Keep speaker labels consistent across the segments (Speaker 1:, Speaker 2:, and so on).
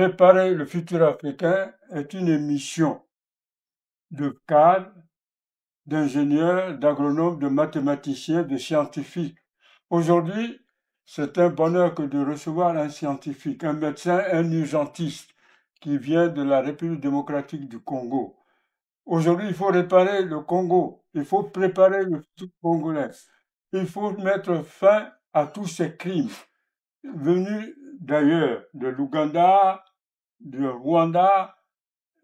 Speaker 1: Préparer le futur africain est une émission de cadres, d'ingénieurs, d'agronomes, de mathématiciens, de scientifiques. Aujourd'hui, c'est un bonheur que de recevoir un scientifique, un médecin, un urgentiste qui vient de la République démocratique du Congo. Aujourd'hui, il faut réparer le Congo, il faut préparer le futur congolais, il faut mettre fin à tous ces crimes venus d'ailleurs, de l'Ouganda, du Rwanda,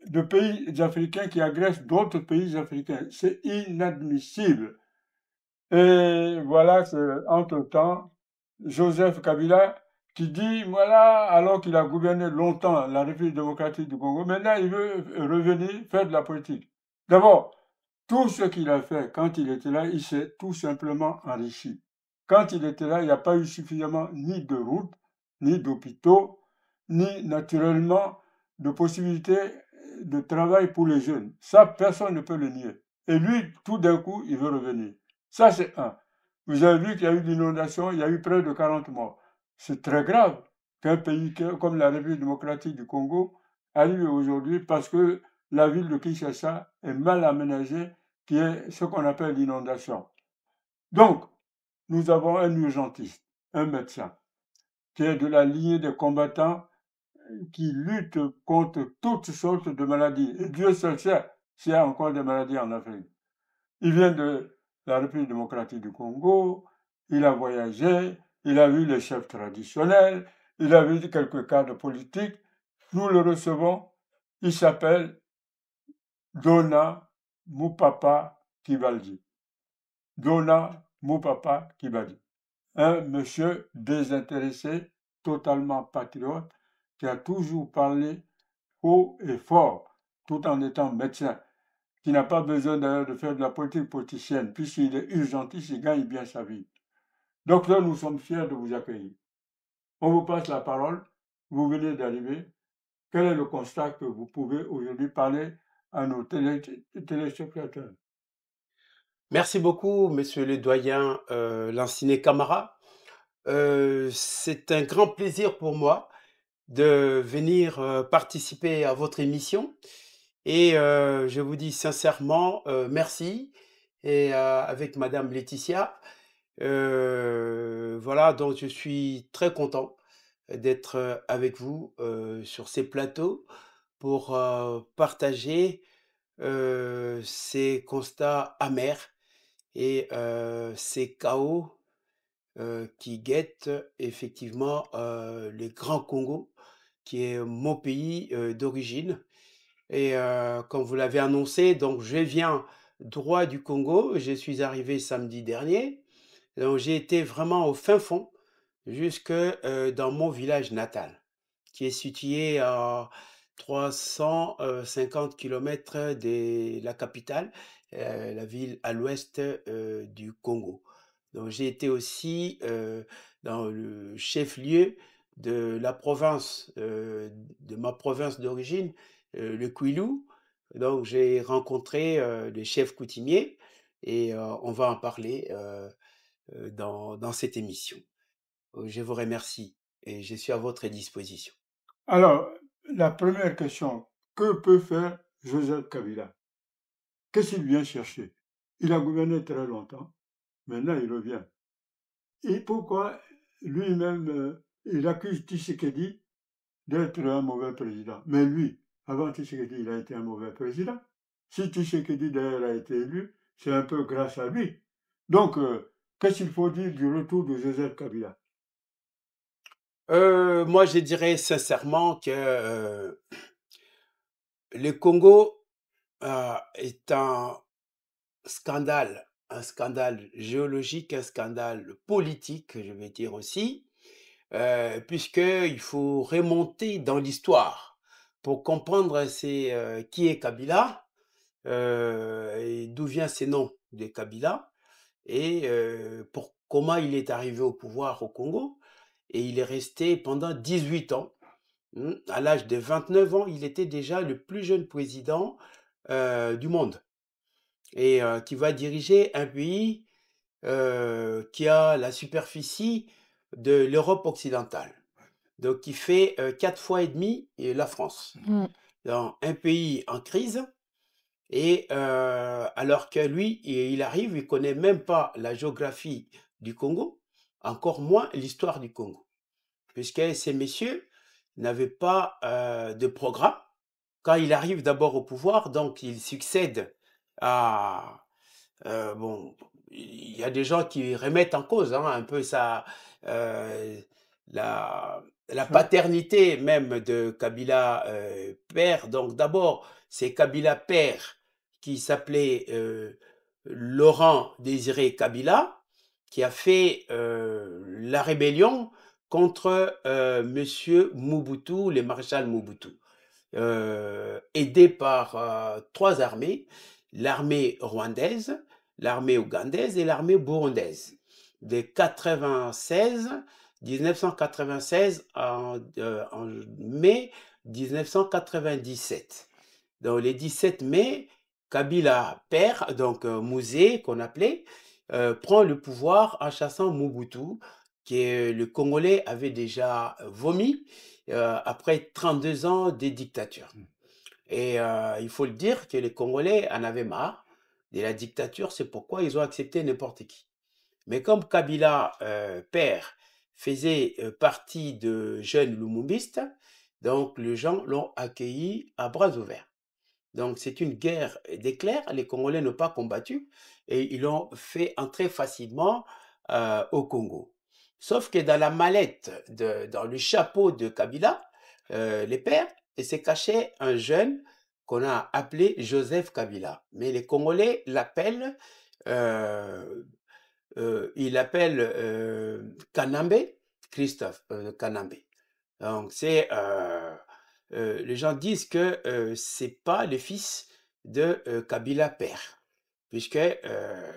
Speaker 1: de pays africains qui agressent d'autres pays africains. C'est inadmissible. Et voilà qu'entre-temps, Joseph Kabila, qui dit, voilà, alors qu'il a gouverné longtemps la République démocratique du Congo, maintenant il veut revenir faire de la politique. D'abord, tout ce qu'il a fait quand il était là, il s'est tout simplement enrichi. Quand il était là, il n'y a pas eu suffisamment ni de routes, ni d'hôpitaux, ni naturellement de possibilités de travail pour les jeunes. Ça, personne ne peut le nier. Et lui, tout d'un coup, il veut revenir. Ça, c'est un. Vous avez vu qu'il y a eu l'inondation, il y a eu près de 40 morts. C'est très grave qu'un pays comme la République démocratique du Congo arrive aujourd'hui parce que la ville de Kinshasa est mal aménagée, qui est ce qu'on appelle l'inondation. Donc, nous avons un urgentiste, un médecin, qui est de la lignée des combattants qui luttent contre toutes sortes de maladies. Et Dieu seul sait s'il y a encore des maladies en Afrique. Il vient de la République démocratique du Congo, il a voyagé, il a vu les chefs traditionnels, il a vu quelques cadres politiques. Nous le recevons, il s'appelle Dona Mupapa Kibaldi. Dona Mupapa Kibaldi. Un monsieur désintéressé, totalement patriote, qui a toujours parlé haut et fort, tout en étant médecin, qui n'a pas besoin d'ailleurs de faire de la politique politicienne, puisqu'il est urgentiste, il gagne bien sa vie. Docteur, nous sommes fiers de vous accueillir. On vous passe la parole, vous venez d'arriver. Quel est le constat que vous pouvez aujourd'hui parler à nos téléspectateurs?
Speaker 2: Merci beaucoup, monsieur le doyen Lanciné Camara. C'est un grand plaisir pour moi de venir participer à votre émission et je vous dis sincèrement merci. Et avec madame Laetitia, voilà, donc je suis très content d'être avec vous sur ces plateaux pour partager ces constats amers et ces chaos qui guettent effectivement le Grand Congo, qui est mon pays d'origine. Et comme vous l'avez annoncé, donc je viens droit du Congo. Je suis arrivé samedi dernier. Donc j'ai été vraiment au fin fond, jusque dans mon village natal, qui est situé à 350 kilomètres de la capitale, la ville à l'ouest du Congo. Donc j'ai été aussi dans le chef-lieu de la province, de ma province d'origine, le Kwilu. Donc j'ai rencontré les chefs coutumiers et on va en parler dans cette émission. Je vous remercie et je suis à votre disposition.
Speaker 1: Alors, la première question, que peut faire Joseph Kabila? Qu'est-ce qu'il vient chercher? Il a gouverné très longtemps, maintenant il revient. Et pourquoi lui-même, il accuse Tshisekedi d'être un mauvais président? Mais lui, avant Tshisekedi, il a été un mauvais président. Si Tshisekedi d'ailleurs a été élu, c'est un peu grâce à lui. Donc, qu'est-ce qu'il faut dire du retour de Joseph Kabila?
Speaker 2: Moi, je dirais sincèrement que le Congo est un scandale géologique, un scandale politique, je vais dire aussi, puisqu'il faut remonter dans l'histoire pour comprendre qui est Kabila et d'où vient ces noms de Kabila et pour comment il est arrivé au pouvoir au Congo. Et il est resté pendant 18 ans. À l'âge de 29 ans, il était déjà le plus jeune président du monde et qui va diriger un pays qui a la superficie de l'Europe occidentale. donc qui fait 4 fois et demi la France.
Speaker 3: Mmh.
Speaker 2: Dans un pays en crise et alors que lui, il arrive, il connaît même pas la géographie du Congo, encore moins l'histoire du Congo. Puisque ces messieurs n'avaient pas, de programme. Quand il arrive d'abord au pouvoir, donc il succède à, bon, il y a des gens qui remettent en cause, hein, un peu sa, la
Speaker 1: Ça,
Speaker 2: paternité même de Kabila, père. Donc d'abord, c'est Kabila père qui s'appelait, Laurent Désiré Kabila, qui a fait, la rébellion contre, monsieur Mobutu, le maréchal Mobutu, aidé par, 3 armées, l'armée rwandaise, l'armée ougandaise et l'armée burundaise. De 1996 en mai 1997. Dans les 17 mai, Kabila père, donc Mouzé qu'on appelait, prend le pouvoir en chassant Mobutu, que le Congolais avait déjà vomi après 32 ans de dictature. Et il faut le dire que les Congolais en avaient marre de la dictature, c'est pourquoi ils ont accepté n'importe qui. Mais comme Kabila, père, faisait partie de jeunes lumumbistes, donc les gens l'ont accueilli à bras ouverts. Donc c'est une guerre d'éclairs, les Congolais n'ont pas combattu et ils l'ont fait entrer facilement au Congo. Sauf que dans la mallette, dans le chapeau de Kabila, les pères, il s'est caché un jeune qu'on a appelé Joseph Kabila. Mais les Congolais l'appellent, euh, il l'appelle Kanambe, Christophe Kanambe. Donc c'est les gens disent que c'est pas le fils de Kabila père, puisque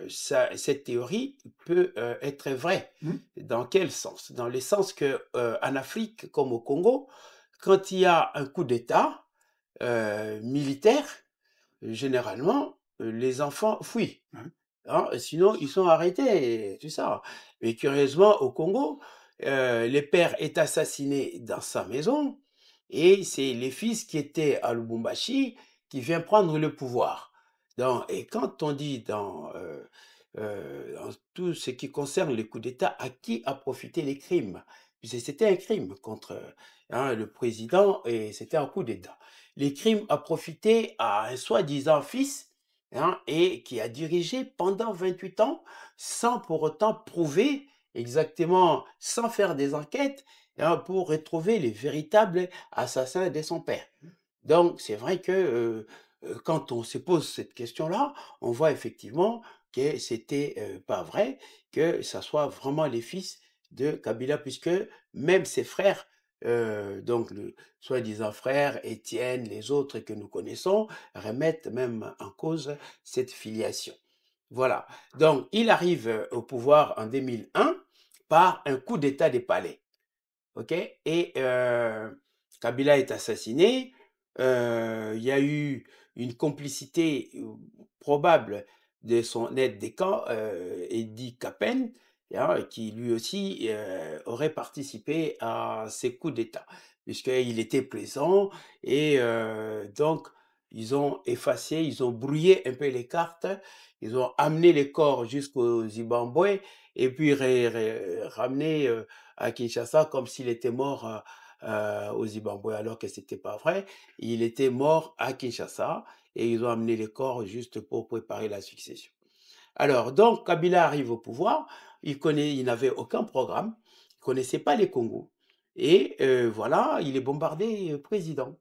Speaker 2: cette théorie peut être vraie.
Speaker 1: mmh,
Speaker 2: Dans quel sens? Dans le sens que en Afrique comme au Congo, quand il y a un coup d'État militaire, généralement les enfants fuient.
Speaker 1: hein,
Speaker 2: Hein, sinon, ils sont arrêtés, et tout ça. Mais curieusement, au Congo, le père est assassiné dans sa maison et c'est les fils qui étaient à Lubumbashi qui vient prendre le pouvoir. Et quand on dit dans tout ce qui concerne les coups d'État, à qui a profité les crimes? Puisque c'était un crime contre le président et c'était un coup d'État. Les crimes a profité à un soi-disant fils et qui a dirigé pendant 28 ans sans pour autant prouver exactement, sans faire des enquêtes pour retrouver les véritables assassins de son père. Donc, c'est vrai que quand on se pose cette question-là, on voit effectivement que c'était pas vrai, que ça soit vraiment les fils de Kabila, puisque même ses frères, donc le soi-disant frère, Étienne, les autres que nous connaissons, remettent même en cause cette filiation. Voilà. Donc, il arrive au pouvoir en 2001 par un coup d'État des palais. OK? Et Kabila est assassiné. Il y a eu une complicité probable de son aide de camp, Edi Kapen, qui lui aussi aurait participé à ces coups d'État, puisqu'il était présent et donc ils ont effacé, ils ont brouillé un peu les cartes, ils ont amené les corps jusqu'au Zimbabwe et puis ramené à Kinshasa comme s'il était mort au Zimbabwe, alors que c'était pas vrai. Il était mort à Kinshasa et ils ont amené les corps juste pour préparer la succession. Alors, donc, Kabila arrive au pouvoir, il n'avait aucun programme, il connaissait pas les Congos. Et voilà, il est bombardé président.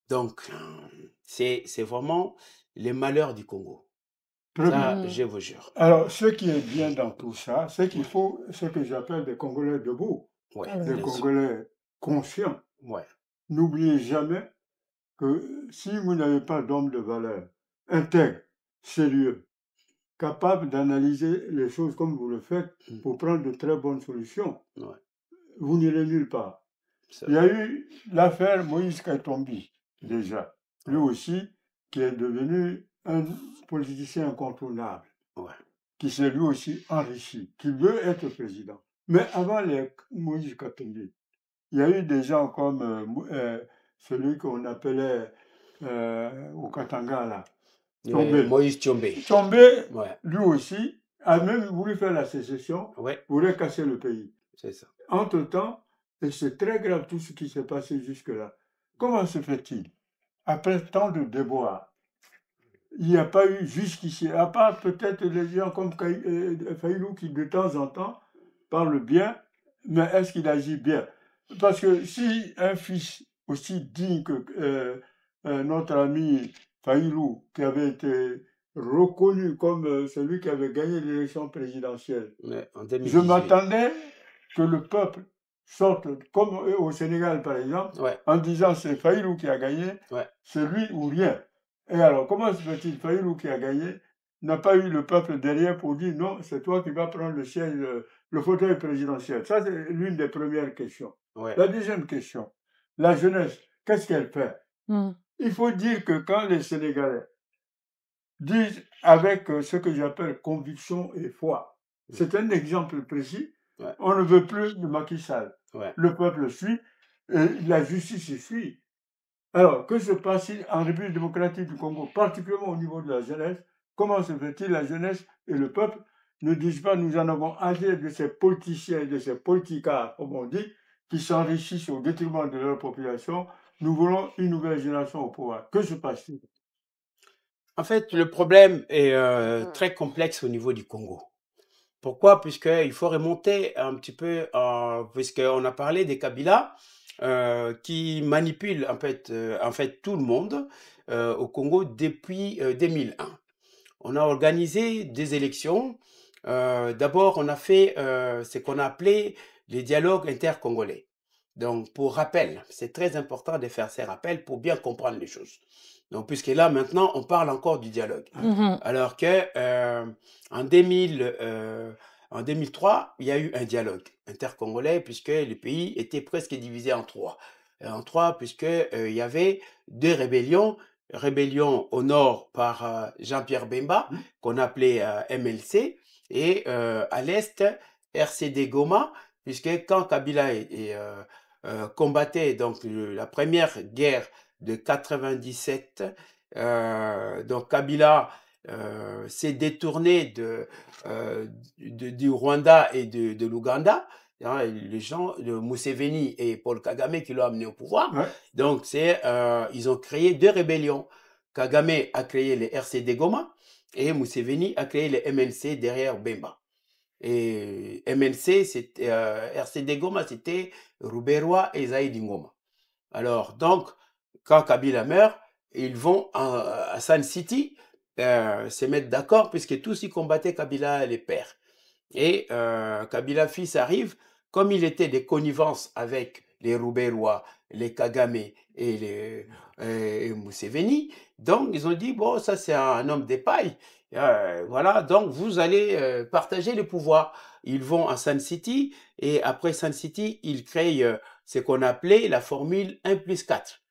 Speaker 2: Donc, c'est vraiment les malheurs du Congo.
Speaker 1: très bien.
Speaker 2: Ça, je vous jure.
Speaker 1: Alors, ce qui est bien dans tout ça, c'est qu'il faut ce que j'appelle des Congolais debout,
Speaker 2: Ouais,
Speaker 3: Ah oui.
Speaker 1: des
Speaker 2: bien sûr.
Speaker 1: Congolais conscients.
Speaker 2: Ouais,
Speaker 1: N'oubliez jamais que si vous n'avez pas d'homme de valeur, intègre, sérieux, capable d'analyser les choses comme vous le faites
Speaker 2: mm,
Speaker 1: pour prendre de très bonnes solutions,
Speaker 2: ouais,
Speaker 1: vous n'irez nulle part.
Speaker 2: c'est
Speaker 1: Il y
Speaker 2: vrai.
Speaker 1: a eu l'affaire Moïse Katumbi,
Speaker 2: Mm,
Speaker 1: déjà, lui
Speaker 2: ouais,
Speaker 1: aussi, qui est devenu un politicien incontournable,
Speaker 2: ouais,
Speaker 1: qui s'est lui aussi enrichi, qui veut être président. Mais avant Moïse Katumbi, il y a eu des gens comme celui qu'on appelait au Katanga, là, Tshombe.
Speaker 2: Moïse Tchombe.
Speaker 1: Tshombe,
Speaker 2: Ouais,
Speaker 1: lui aussi, a même voulu faire la sécession,
Speaker 2: ouais,
Speaker 1: voulait casser le pays.
Speaker 2: c'est ça.
Speaker 1: Entre-temps, et c'est très grave tout ce qui s'est passé jusque-là, comment se fait-il, après tant de déboires, il n'y a pas eu jusqu'ici, à part peut-être les gens comme Faïlou qui de temps en temps parle bien, mais est-ce qu'il agit bien? Parce que si un fils aussi digne que notre ami Faïlou, qui avait été reconnu comme celui qui avait gagné l'élection présidentielle,
Speaker 2: Ouais, en
Speaker 1: je
Speaker 2: 2018.
Speaker 1: m'attendais que le peuple sorte, comme au Sénégal par exemple,
Speaker 2: Ouais,
Speaker 1: en disant c'est Faïlou qui a gagné,
Speaker 2: ouais.
Speaker 1: c'est lui ou rien. Et alors, comment se fait-il, Faïlou qui a gagné, n'a pas eu le peuple derrière pour dire non, c'est toi qui vas prendre le siège, le fauteuil présidentiel. Ça, c'est l'une des premières questions.
Speaker 2: Ouais.
Speaker 1: La deuxième question, la jeunesse, qu'est-ce qu'elle fait? Il faut dire que quand les Sénégalais disent avec ce que j'appelle conviction et foi, c'est un exemple précis,
Speaker 2: Ouais.
Speaker 1: on ne veut plus de Macky Sall.
Speaker 2: Ouais.
Speaker 1: Le peuple suit, et la justice suit. Alors, que se passe-t-il en République démocratique du Congo, particulièrement au niveau de la jeunesse? Comment se fait-il la jeunesse et le peuple ne disent pas nous en avons assez de ces politiciens et de ces politicards, comme on dit, qui s'enrichissent au détriment de leur population. Nous voulons une nouvelle génération au pouvoir. Que se passe-t-il?
Speaker 2: En fait, le problème est très complexe au niveau du Congo. Pourquoi? Puisqu'il faut remonter un petit peu, puisqu'on a parlé des Kabila qui manipulent en fait tout le monde au Congo depuis 2001. On a organisé des élections. D'abord, on a fait ce qu'on a appelé les dialogues intercongolais. Donc, pour rappel, c'est très important de faire ces rappels pour bien comprendre les choses. Donc, puisque là, maintenant, on parle encore du dialogue. Alors que en 2003, il y a eu un dialogue intercongolais puisque le pays était presque divisé en trois. En trois, puisque il y avait deux rébellions. Rébellion au nord par Jean-Pierre Bemba, qu'on appelait MLC, et à l'est, RCD Goma, puisque quand Kabila combattait donc la première guerre de 97, donc Kabila s'est détourné du Rwanda et de l'Ouganda. Hein, les gens de Museveni et Paul Kagame qui l'ont amené au pouvoir.
Speaker 1: Ouais.
Speaker 2: Donc, ils ont créé deux rébellions. Kagame a créé les RCD Goma et Museveni a créé les MNC derrière Bemba. Et MNC, RCD Goma, c'était Ruberwa et Zaïdi Ngoma. Alors, donc, quand Kabila meurt, ils vont à Sun City se mettre d'accord puisque tous y combattaient Kabila les pères. Et Kabila fils arrive, comme il était des connivences avec les Ruberwa, les Kagame et Museveni, donc ils ont dit, bon, ça c'est un homme d'épaille, voilà, donc vous allez partager le pouvoir. Ils vont à Sun City, et après Sun City, ils créent ce qu'on appelait la formule 1 plus 4.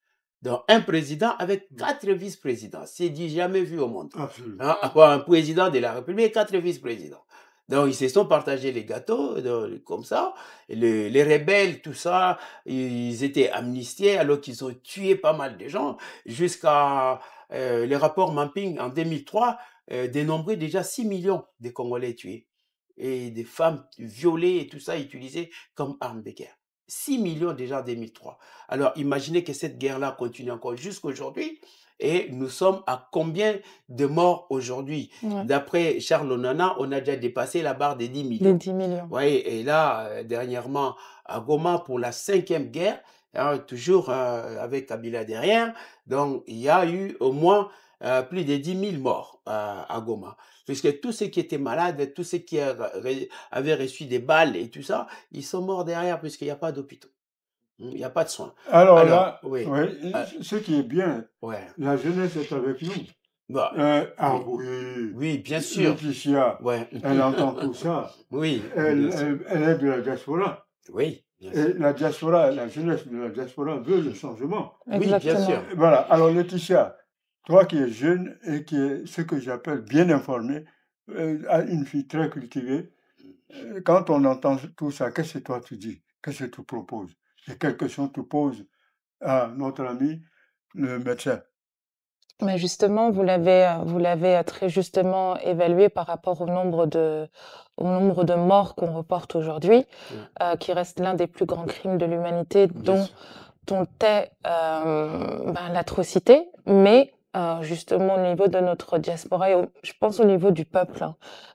Speaker 2: Donc, un président avec 4 vice-présidents. C'est dit jamais vu au monde.
Speaker 1: Absolument.
Speaker 2: Hein, avoir un président de la République, 4 vice-présidents. Donc, ils se sont partagés les gâteaux, comme ça. Les rebelles, tout ça, ils étaient amnistiés alors qu'ils ont tué pas mal de gens. Jusqu'à les rapports Mapping en 2003 dénombraient déjà 6 millions de Congolais tués. Et des femmes violées et tout ça utilisées comme armes de guerre. 6 millions déjà en 2003. Alors, imaginez que cette guerre-là continue encore jusqu'aujourd'hui. Et nous sommes à combien de morts aujourd'hui?
Speaker 3: Ouais.
Speaker 2: D'après Charles Onana, on a déjà dépassé la barre des 10
Speaker 3: Les
Speaker 2: millions.
Speaker 3: 10 millions.
Speaker 2: Oui, et là, dernièrement, à Goma, pour la 5e guerre, hein, toujours avec Kabila derrière, donc il y a eu au moins plus de 10 000 morts à Goma. Puisque tous ceux qui étaient malades, tous ceux qui avaient reçu des balles et tout ça, ils sont morts derrière puisqu'il n'y a pas d'hôpitaux. Il n'y a pas de soins.
Speaker 1: Alors là,
Speaker 2: oui.
Speaker 1: oui, ce qui est bien,
Speaker 2: Ouais.
Speaker 1: la jeunesse est avec nous.
Speaker 2: Bah,
Speaker 1: Oui,
Speaker 2: oui, bien sûr.
Speaker 1: Laetitia,
Speaker 2: Ouais.
Speaker 1: elle entend tout ça.
Speaker 2: Oui,
Speaker 1: Elle,
Speaker 2: bien sûr.
Speaker 1: elle est de la diaspora.
Speaker 2: Oui, bien sûr.
Speaker 1: Et la diaspora, la jeunesse de la diaspora veut le changement.
Speaker 2: Oui, bien
Speaker 3: Exactement.
Speaker 2: sûr.
Speaker 1: Voilà. Alors Laetitia, toi qui es jeune et qui est ce que j'appelle bien informée, une fille très cultivée, quand on entend tout ça, qu'est-ce que toi tu dis? Qu'est-ce que tu proposes? Et quelle question tu poses à notre ami le médecin?
Speaker 3: Mais justement, vous l'avez, très justement évalué par rapport au nombre de morts qu'on reporte aujourd'hui,
Speaker 2: Ouais,
Speaker 3: qui reste l'un des plus grands crimes de l'humanité
Speaker 2: bien sûr.
Speaker 3: dont est, l'atrocité. Mais, justement au niveau de notre diaspora et je pense au niveau du peuple,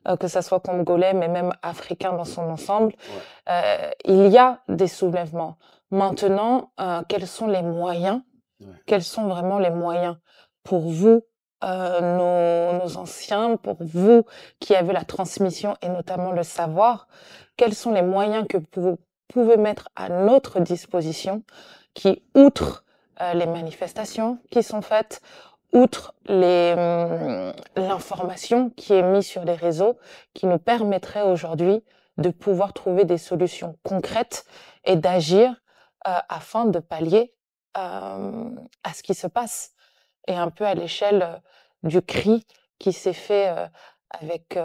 Speaker 3: hein, que ça soit congolais, mais même africain dans son ensemble,
Speaker 2: Ouais,
Speaker 3: il y a des soulèvements. Maintenant, quels sont les moyens
Speaker 2: ouais.
Speaker 3: quels sont vraiment les moyens pour vous, nos anciens, pour vous qui avez la transmission et notamment le savoir, quels sont les moyens que vous pouvez mettre à notre disposition qui, outre, les manifestations qui sont faites, outre l'information qui est mise sur les réseaux, qui nous permettrait aujourd'hui de pouvoir trouver des solutions concrètes et d'agir, afin de pallier, à ce qui se passe et un peu à l'échelle, du cri qui s'est fait, avec,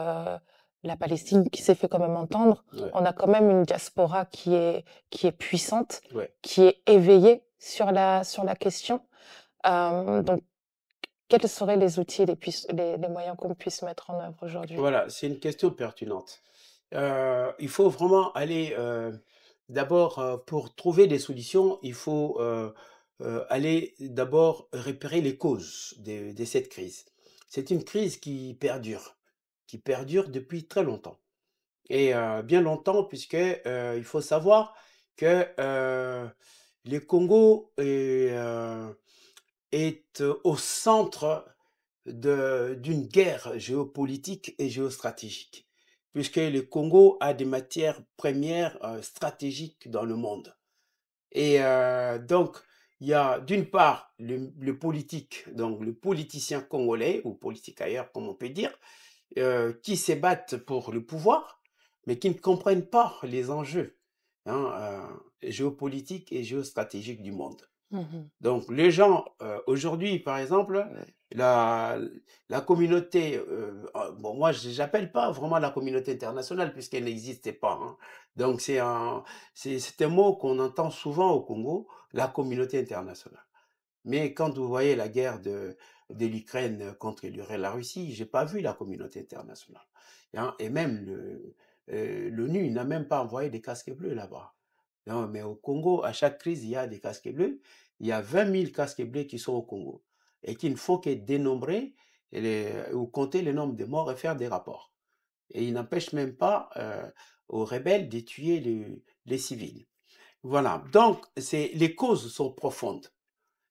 Speaker 3: la Palestine, qui s'est fait quand même entendre.
Speaker 2: Ouais,
Speaker 3: On a quand même une diaspora qui est puissante,
Speaker 2: ouais.
Speaker 3: qui est éveillée sur la question. Donc quels seraient les outils, les moyens qu'on puisse mettre en œuvre aujourd'hui?
Speaker 2: Voilà, c'est une question pertinente. Il faut vraiment aller, d'abord, pour trouver des solutions, il faut, aller d'abord repérer les causes de cette crise. C'est une crise qui perdure depuis très longtemps et bien longtemps puisque, il faut savoir que, le Congo est, au centre d'une guerre géopolitique et géostratégique, puisque le Congo a des matières premières stratégiques dans le monde. Et donc, il y a d'une part le politique, donc le politicien congolais, ou politique ailleurs, comme on peut dire, qui se battent pour le pouvoir, mais qui ne comprennent pas les enjeux hein, géopolitiques et géostratégiques du monde.
Speaker 3: Mmh.
Speaker 2: Donc les gens, aujourd'hui, par exemple, la la communauté, bon moi j'appelle pas vraiment la communauté internationale puisqu'elle n'existait pas, hein. Donc c'est un mot qu'on entend souvent au Congo, la communauté internationale. Mais quand vous voyez la guerre de l'Ukraine contre la Russie, j'ai pas vu la communauté internationale, hein, et même l'ONU n'a même pas envoyé des casques bleus là-bas. Non, mais au Congo, à chaque crise, il y a des casques bleus. Il y a 20 000 casques bleus qui sont au Congo et qui ne font que dénombrer ou compter le nombre de morts et faire des rapports. Et ils n'empêchent même pas aux rebelles de tuer les civils. Voilà. Donc, les causes sont profondes.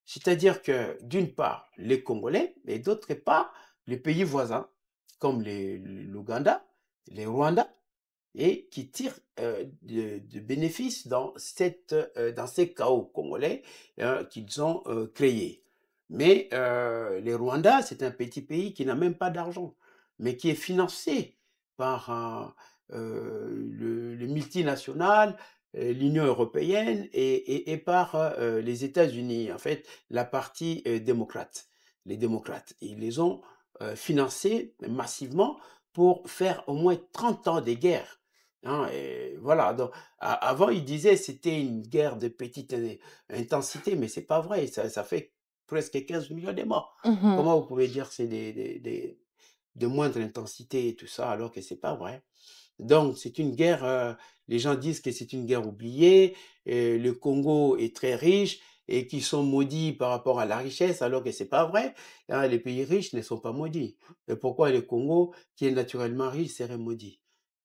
Speaker 2: C'est-à-dire que, d'une part, les Congolais, et d'autre part, les pays voisins, comme l'Ouganda, les Rwanda, et qui tirent de bénéfices dans ces chaos congolais qu'ils ont créés. Mais les Rwandais, c'est un petit pays qui n'a même pas d'argent, mais qui est financé par le multinational, l'Union européenne et par les États-Unis, en fait, la partie démocrate, les démocrates. Ils les ont financés massivement pour faire au moins 30 ans de guerre. Hein, et voilà, donc avant, il disait c'était une guerre de petite intensité, mais c'est pas vrai, ça fait presque 15 millions de morts.
Speaker 3: Mmh.
Speaker 2: Comment vous pouvez dire que c'est de moindre intensité et tout ça, alors que c'est pas vrai? Donc, c'est une guerre, les gens disent que c'est une guerre oubliée, le Congo est très riche et qu'ils sont maudits par rapport à la richesse, alors que c'est pas vrai, hein, les pays riches ne sont pas maudits. Et pourquoi le Congo, qui est naturellement riche, serait maudit?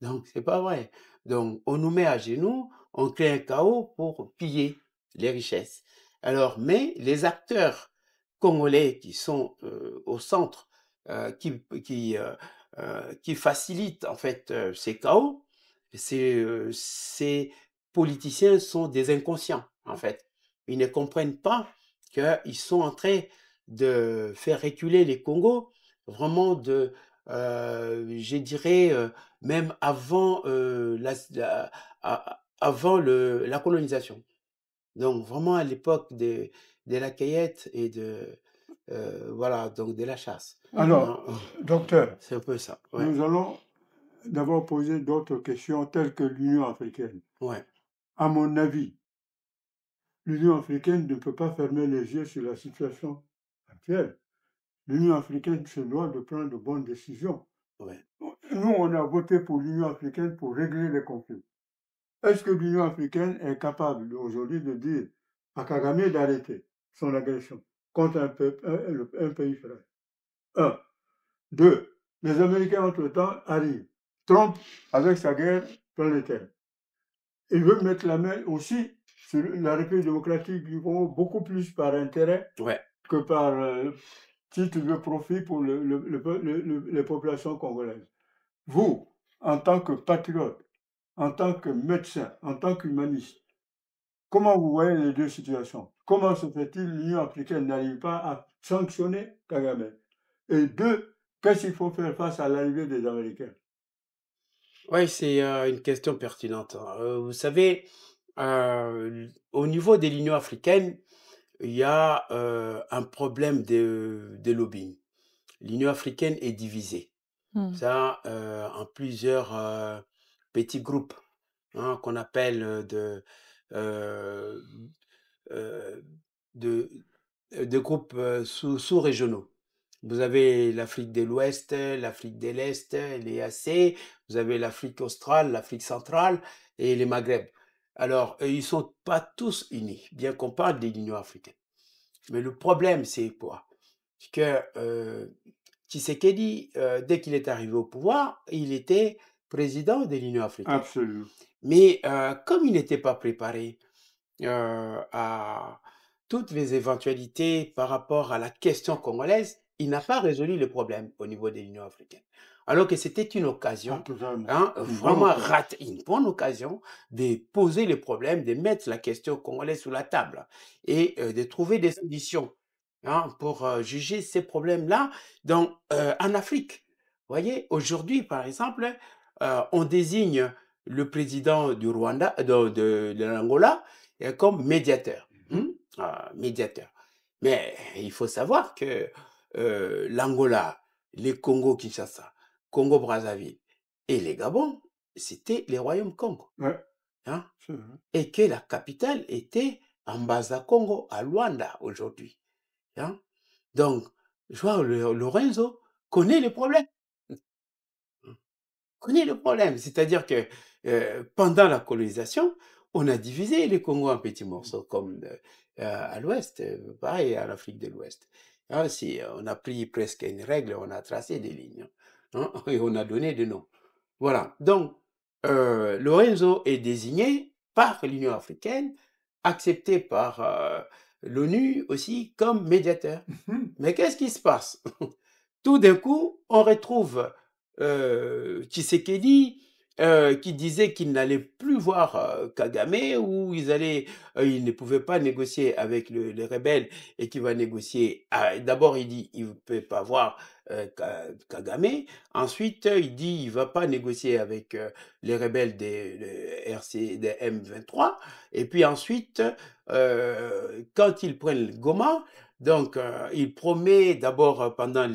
Speaker 2: Donc, c'est pas vrai. Donc, on nous met à genoux, on crée un chaos pour piller les richesses. Alors, mais les acteurs congolais qui sont au centre, qui facilitent en fait ces chaos, ces politiciens sont des inconscients en fait. Ils ne comprennent pas qu'ils sont en train de faire reculer les Congos, vraiment je dirais, même avant, avant la colonisation. Donc vraiment à l'époque de la cueillette et voilà, donc de la chasse,
Speaker 3: Mmh.
Speaker 1: Alors,
Speaker 2: hein.
Speaker 1: docteur,
Speaker 2: C'est un peu ça, ouais,
Speaker 1: nous allons d'abord poser d'autres questions telles que l'Union africaine.
Speaker 2: ouais,
Speaker 1: À mon avis, l'Union africaine ne peut pas fermer les yeux sur la situation actuelle. L'Union africaine se doit de prendre de bonnes décisions.
Speaker 2: Ouais.
Speaker 1: Nous, on a voté pour l'Union africaine pour régler les conflits. Est-ce que l'Union africaine est capable aujourd'hui de dire à Kagame d'arrêter son agression contre un pays frère? Un. Deux, les Américains, entre-temps, arrivent. Trump, avec sa guerre planétaire, il veut mettre la main aussi sur la République démocratique du Congo, beaucoup plus par intérêt
Speaker 2: Ouais.
Speaker 1: que par titre de profit pour les populations congolaises. Vous, en tant que patriote, en tant que médecin, en tant qu'humaniste, comment vous voyez les deux situations? Comment se fait-il l'Union africaine n'arrive pas à sanctionner Kagame? Et deux, qu'est-ce qu'il faut faire face à l'arrivée des Américains?
Speaker 2: Ouais, c'est une question pertinente, hein. Vous savez, au niveau de l'Union africaine, il y a un problème de lobbying. L'Union africaine est divisée. Ça, en plusieurs petits groupes, hein, qu'on appelle euh, euh, de, de groupes sous-régionaux. Vous avez l'Afrique de l'Ouest, l'Afrique de l'Est, l'EAC, vous avez l'Afrique australe, l'Afrique centrale et les Maghreb. Alors, ils ne sont pas tous unis, bien qu'on parle de l'Union africaine. Mais le problème, c'est quoi? C'est que Tshisekedi, dès qu'il est arrivé au pouvoir, il était président de l'Union africaine.
Speaker 1: Absolument.
Speaker 2: Mais comme il n'était pas préparé à toutes les éventualités par rapport à la question congolaise, il n'a pas résolu le problème au niveau de l'Union africaine. Alors que c'était une occasion, hein, vraiment ratée, une bonne occasion de poser le problème, de mettre la question congolaise sur la table et de trouver des solutions, hein, pour juger ces problèmes-là en Afrique. Vous voyez, aujourd'hui, par exemple, on désigne le président du Rwanda, de l'Angola, comme médiateur. Médiateur. Mais il faut savoir que l'Angola, les Congo-Kinshasa, Congo-Brazzaville et les Gabon, c'était les royaumes Congo.
Speaker 1: Ouais.
Speaker 2: Hein? Et que la capitale était en Congo, à Luanda, aujourd'hui. Hein? Donc, Joao Lorenzo connaît le problème. Connaît le problème. C'est-à-dire que pendant la colonisation, on a divisé le Congo en petits morceaux, comme à l'ouest, pareil à l'Afrique de l'Ouest. Hein, si on a pris presque une règle, on a tracé des lignes, hein, et on a donné des noms. Voilà. Donc, Lorenzo est désigné par l'Union africaine, accepté par l'ONU aussi comme médiateur. Mais qu'est-ce qui se passe? Tout d'un coup, on retrouve Tshisekedi qui disait qu'il n'allait plus voir Kagame, ou il ne pouvait pas négocier avec les rebelles et qu'il va négocier. D'abord, il dit il ne peut pas voir Kagame. Ensuite, il dit il ne va pas négocier avec les rebelles des M23. Et puis ensuite, quand ils prennent Goma, donc il promet d'abord pendant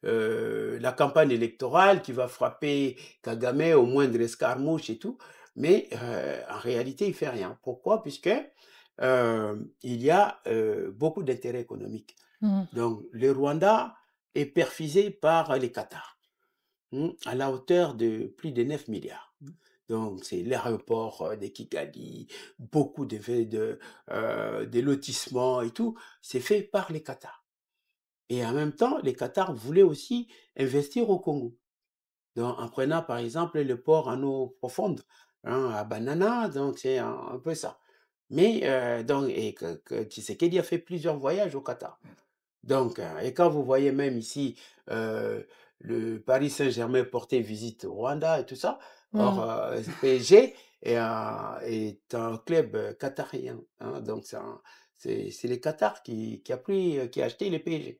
Speaker 2: la campagne électorale qui va frapper Kagame au moindre escarmouche et tout, mais en réalité, il ne fait rien. Pourquoi? Puisque il y a beaucoup d'intérêts économiques. Donc, le Rwanda est perfisé par les Qatars, à la hauteur de plus de 9 milliards. Donc, c'est l'aéroport de Kigali, beaucoup de lotissements et tout, c'est fait par les Qatars. Et en même temps, les Qatars voulaient aussi investir au Congo. Donc, en prenant par exemple le port en eau profonde, hein, à Banana, donc c'est un peu ça. Mais donc, et que Tshisekedi a fait plusieurs voyages au Qatar. Donc, et quand vous voyez même ici le Paris Saint-Germain porter visite au Rwanda et tout ça, or PSG est un club qatarien, hein, donc c'est les Qatar qui a acheté les PSG.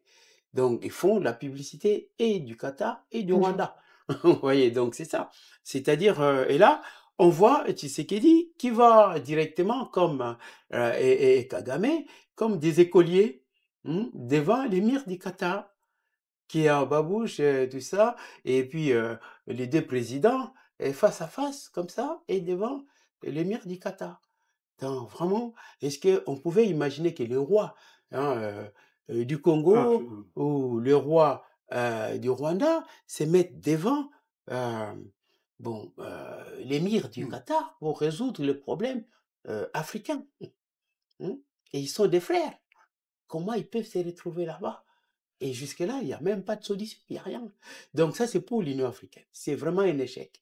Speaker 2: Donc, ils font la publicité et du Qatar et du Rwanda. Vous voyez, donc c'est ça. C'est-à-dire, et là, on voit Tshisekedi qui va directement comme et Kagame comme des écoliers devant l'émir du Qatar qui est en babouche, tout ça, et puis les deux présidents face à face comme ça et devant l'émir du Qatar. Donc vraiment, est-ce qu'on pouvait imaginer que le roi, hein, du
Speaker 1: Ah,
Speaker 2: Congo ou le roi, du Rwanda se mettent devant, bon, l'émir du Qatar pour résoudre le problème, africain? Mmh. Et ils sont des frères. Comment ils peuvent se retrouver là-bas? Et jusque-là, il y a même pas de solution, il y a rien. Donc ça, c'est pour l'Union africaine. C'est vraiment un échec.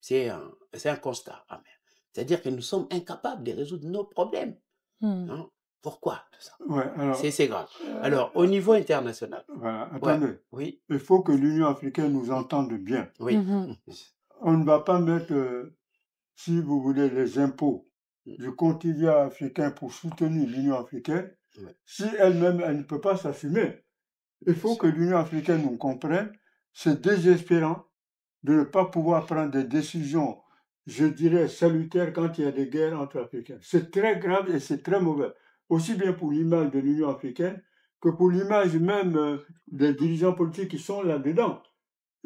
Speaker 2: C'est un constat amer. C'est-à-dire que nous sommes incapables de résoudre nos problèmes,
Speaker 3: Mmh.
Speaker 2: hein. Pourquoi tout ça?
Speaker 1: ouais, alors,
Speaker 2: C'est grave.
Speaker 1: euh,
Speaker 2: Alors, au niveau international,
Speaker 1: voilà,
Speaker 2: ouais,
Speaker 1: attendez.
Speaker 2: oui,
Speaker 1: Il faut que l'Union africaine nous entende bien.
Speaker 2: oui.
Speaker 3: Mmh.
Speaker 1: On ne va pas mettre, si vous voulez, les impôts
Speaker 2: Mmh,
Speaker 1: du contingent africain pour soutenir l'Union africaine,
Speaker 2: ouais,
Speaker 1: si elle-même, elle ne peut pas s'assumer. Il
Speaker 2: bien
Speaker 1: faut
Speaker 2: sûr.
Speaker 1: que l'Union africaine nous comprenne. C'est désespérant de ne pas pouvoir prendre des décisions, je dirais, salutaires quand il y a des guerres entre Africains. C'est très grave et c'est très mauvais, aussi bien pour l'image de l'Union africaine que pour l'image même des dirigeants politiques qui sont là-dedans.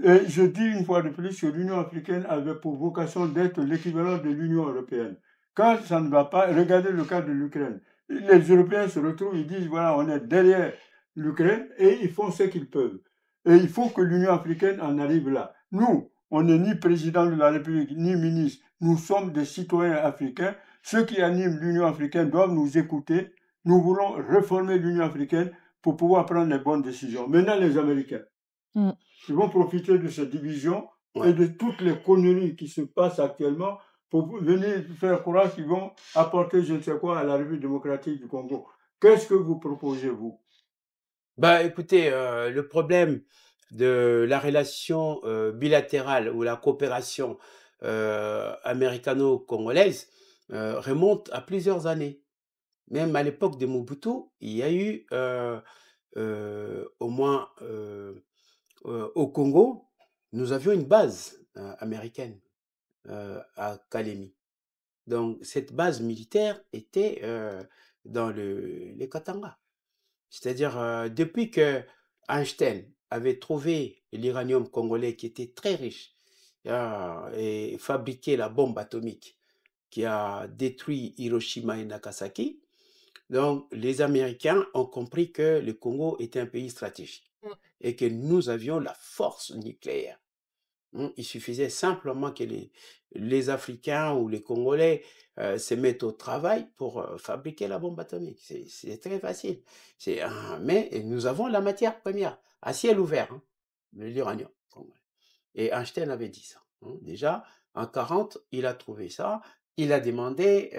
Speaker 1: Et je dis une fois de plus que l'Union africaine avait pour vocation d'être l'équivalent de l'Union européenne. Quand ça ne va pas, regardez le cas de l'Ukraine. Les Européens se retrouvent, ils disent, voilà, on est derrière l'Ukraine et ils font ce qu'ils peuvent. Et il faut que l'Union africaine en arrive là. Nous, on n'est ni président de la République, ni ministre. Nous sommes des citoyens africains. Ceux qui animent l'Union africaine doivent nous écouter. Nous voulons réformer l'Union africaine pour pouvoir prendre les bonnes décisions. Maintenant, les Américains.
Speaker 3: Mmh.
Speaker 1: Ils vont profiter de cette division et
Speaker 2: Ouais.
Speaker 1: de toutes les conneries qui se passent actuellement pour venir faire croire qu'ils vont apporter je ne sais quoi à la République démocratique du Congo. Qu'est-ce que vous proposez, vous?
Speaker 2: Bah, écoutez, le problème de la relation, bilatérale ou la coopération, américano-congolaise, remonte à plusieurs années. Même à l'époque de Mobutu, il y a eu, au moins, au Congo, nous avions une base, américaine, à Kalemi. Donc cette base militaire était, dans les Katanga. C'est-à-dire, depuis que Einstein avait trouvé l'uranium congolais qui était très riche, et fabriqué la bombe atomique qui a détruit Hiroshima et Nagasaki, donc les Américains ont compris que le Congo était un pays stratégique
Speaker 3: Mmh.
Speaker 2: et que nous avions la force nucléaire. Il suffisait simplement que les Africains ou les Congolais, se mettent au travail pour, fabriquer la bombe atomique. C'est très facile. Mais nous avons la matière première à ciel ouvert, hein, l'uranium congolais. Et Einstein avait dit ça, hein. Déjà, en 40, il a trouvé ça. Il a demandé,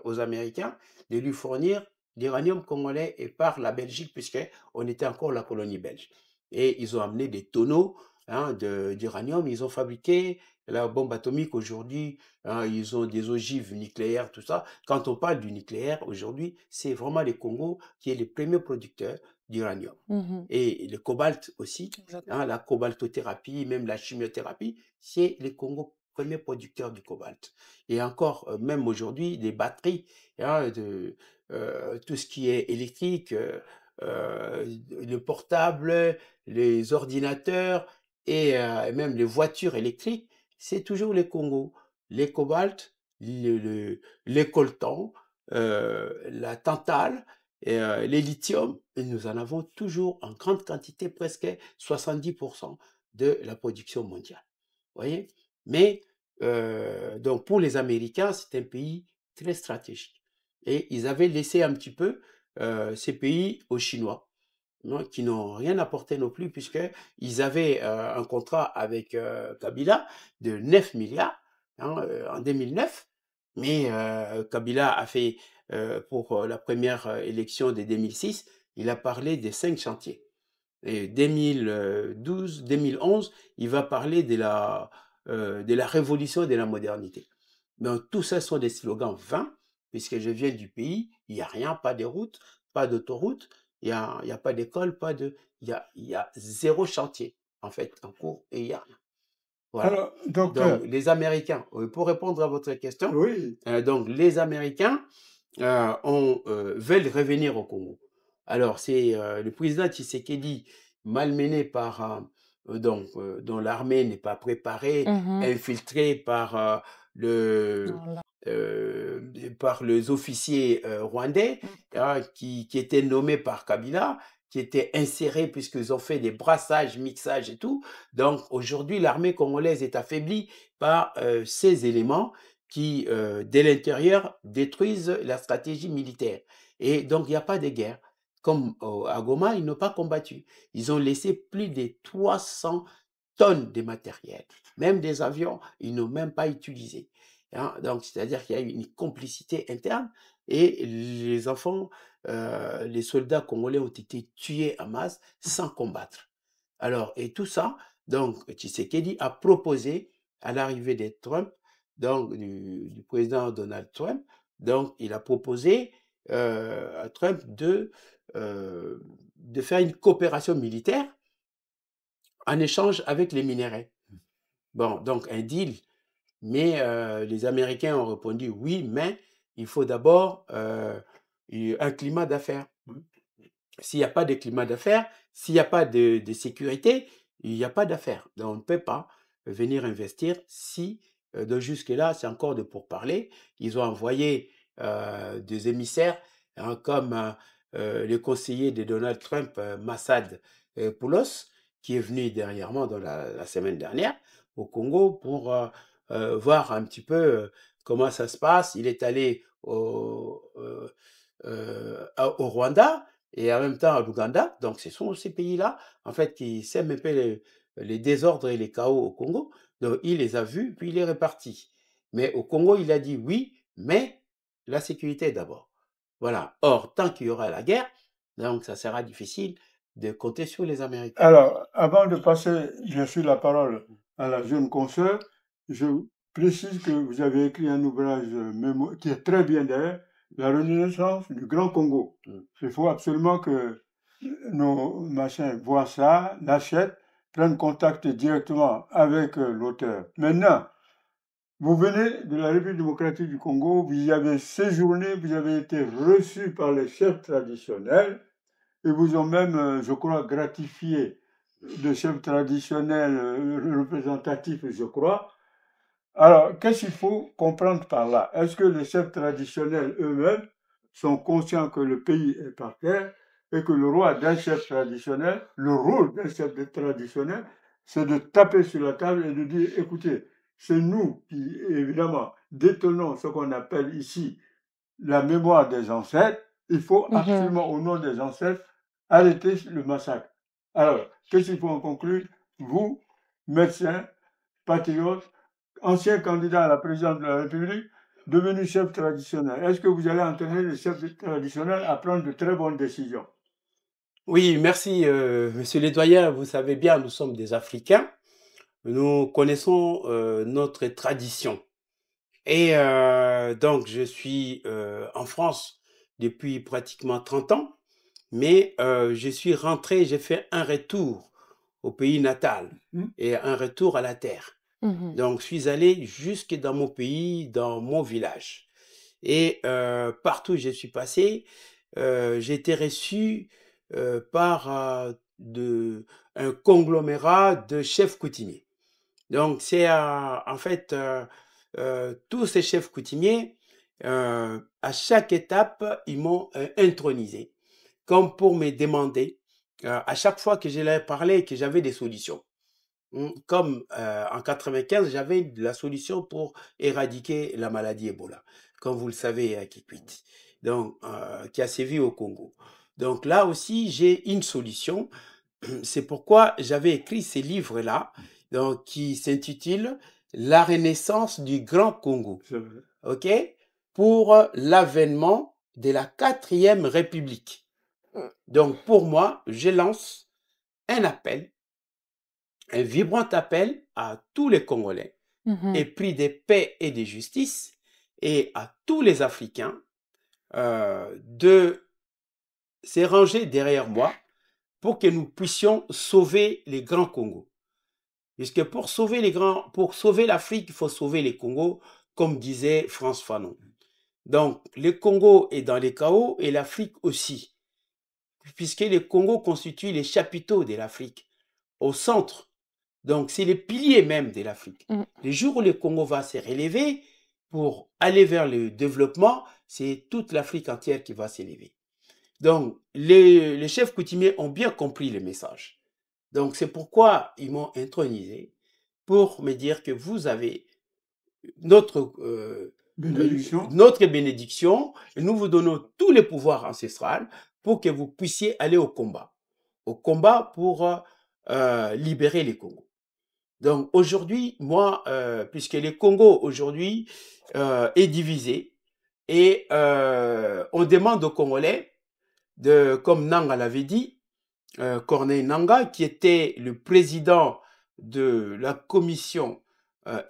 Speaker 2: aux Américains de lui fournir l'uranium congolais et par la Belgique, puisqu'on était encore la colonie belge. Et ils ont amené des tonneaux, hein, d'uranium. Ils ont fabriqué la bombe atomique aujourd'hui, hein, ils ont des ogives nucléaires, tout ça. Quand on parle du nucléaire aujourd'hui, c'est vraiment le Congo qui est le premier producteur d'uranium.
Speaker 3: Mmh.
Speaker 2: Et le cobalt aussi,
Speaker 3: Exactement.
Speaker 2: hein, la cobaltothérapie, même la chimiothérapie, c'est le Congo premier producteur du cobalt. Et encore, même aujourd'hui, des batteries, hein, tout ce qui est électrique, le portable, les ordinateurs et même les voitures électriques, c'est toujours les Congo. Les cobaltes, les coltans, la tantale, les lithiums, et nous en avons toujours en grande quantité, presque 70% de la production mondiale. Vous voyez? Mais donc pour les Américains, c'est un pays très stratégique. Et ils avaient laissé un petit peu ces pays aux Chinois, non, qui n'ont rien apporté non plus, puisqu'ils avaient un contrat avec Kabila de 9 milliards, hein, en 2009. Mais Kabila a fait, pour la première élection de 2006, il a parlé des 5 chantiers. Et 2012, 2011, il va parler de la révolution et de la modernité. Donc tout ça sont des slogans vains, puisque je viens du pays, il n'y a rien, pas de route, pas d'autoroute, il y a pas d'école, il y a zéro chantier, en fait, en cours, et il n'y a rien. Voilà.
Speaker 1: Alors,
Speaker 2: Donc
Speaker 1: docteur,
Speaker 2: les Américains, pour répondre à votre question,
Speaker 1: oui,
Speaker 2: donc les Américains veulent revenir au Congo. Alors, c'est le président Tshisekedi, malmené dont l'armée n'est pas préparée,
Speaker 3: Mmh.
Speaker 2: infiltré par le,
Speaker 3: Voilà.
Speaker 2: euh, par les officiers rwandais hein, qui étaient nommés par Kabila, qui étaient insérés puisqu'ils ont fait des brassages, mixages et tout. Donc aujourd'hui, l'armée congolaise est affaiblie par ces éléments qui, dès l'intérieur, détruisent la stratégie militaire. Et donc, il n'y a pas de guerre. Comme à Goma, ils n'ont pas combattu. Ils ont laissé plus de 300 tonnes de matériel. Même des avions, ils n'ont même pas utilisé. Hein. Donc, c'est-à-dire qu'il y a eu une complicité interne et les enfants, les soldats congolais ont été tués en masse sans combattre. Alors, et tout ça, donc, Tshisekedi a proposé à l'arrivée de Trump, donc du président Donald Trump, donc il a proposé à Trump de faire une coopération militaire en échange avec les minéraux. Bon, donc un deal, mais les Américains ont répondu oui, mais il faut d'abord un climat d'affaires. S'il n'y a pas de climat d'affaires, s'il n'y a pas de sécurité, il n'y a pas d'affaires. Donc, on ne peut pas venir investir si, de jusque-là, c'est encore de pourparlers. Ils ont envoyé des émissaires hein, comme le conseiller de Donald Trump, Massad Poulos, qui est venu dernièrement, dans la semaine dernière, au Congo pour voir un petit peu comment ça se passe. Il est allé au Rwanda et en même temps à l'Ouganda. Donc, ce sont ces pays-là, en fait, qui sèment un peu les désordres et les chaos au Congo. Donc, il les a vus, puis il est reparti. Mais au Congo, il a dit oui, mais la sécurité d'abord. Voilà. Or, tant qu'il y aura la guerre, donc ça sera difficile de compter sur les Américains.
Speaker 1: Alors, avant de passer, bien sûr, la parole à la jeune consoeur, je précise que vous avez écrit un ouvrage qui est très bien d'ailleurs, La Renaissance du Grand Congo. Il faut absolument que nos machins voient ça, l'achètent, prennent contact directement avec l'auteur. Maintenant, vous venez de la République démocratique du Congo, vous y avez séjourné, vous avez été reçu par les chefs traditionnels, et vous ont même, je crois, gratifié de chefs traditionnels représentatifs, je crois. Alors, qu'est-ce qu'il faut comprendre par là? Est-ce que les chefs traditionnels eux-mêmes sont conscients que le pays est par terre et que le roi d'un chef traditionnel, le rôle d'un chef traditionnel, c'est de taper sur la table et de dire, écoutez, c'est nous qui, évidemment, détenons ce qu'on appelle ici la mémoire des ancêtres. Il faut absolument, au nom des ancêtres, arrêter le massacre. Alors, qu'est-ce qu'il faut en conclure? Vous, médecins, patriotes, ancien candidat à la présidence de la République, devenu chef traditionnel, est-ce que vous allez entraîner les chefs traditionnels à prendre de très bonnes décisions?
Speaker 2: Oui, merci, monsieur le doyen. Vous savez bien, nous sommes des Africains. Nous connaissons notre tradition. Et donc, je suis en France depuis pratiquement 30 ans, mais je suis rentré, j'ai fait un retour au pays natal et un retour à la terre. Donc, je suis allé jusque dans mon pays, dans mon village. Et partout où je suis passé, j'ai été reçu par un conglomérat de chefs coutumiers. Donc, c'est en fait tous ces chefs coutumiers, à chaque étape, ils m'ont intronisé, comme pour me demander, à chaque fois que je leur parlais, que j'avais des solutions. Comme en 95, j'avais la solution pour éradiquer la maladie Ebola, comme vous le savez, à Kikwit, donc qui a sévi au Congo. Donc là aussi, j'ai une solution. C'est pourquoi j'avais écrit ces livres-là, donc qui s'intitulent La Renaissance du Grand Congo, ok, pour l'avènement de la 4e République. Donc pour moi, je lance un appel, un vibrant appel à tous les Congolais, épris de paix et de justice, et à tous les Africains de se ranger derrière moi pour que nous puissions sauver les grands Congos. Puisque pour sauver l'Afrique, il faut sauver les Congos, comme disait Frantz Fanon. Donc, le Congo est dans les chaos et l'Afrique aussi. Puisque le Congo constitue les chapiteaux de l'Afrique, au centre. Donc, c'est les piliers même de l'Afrique. Le jour où le Congo va se relever, pour aller vers le développement, c'est toute l'Afrique entière qui va s'élever. Donc, les chefs coutumiers ont bien compris le message. Donc, c'est pourquoi ils m'ont intronisé pour me dire que vous avez notre,
Speaker 1: Bénédiction.
Speaker 2: notre bénédiction et nous vous donnons tous les pouvoirs ancestraux pour que vous puissiez aller au combat pour libérer les Congos. Donc aujourd'hui, moi, puisque le Congo aujourd'hui est divisé et on demande aux Congolais, comme Nanga l'avait dit, Corneille Nanga, qui était le président de la commission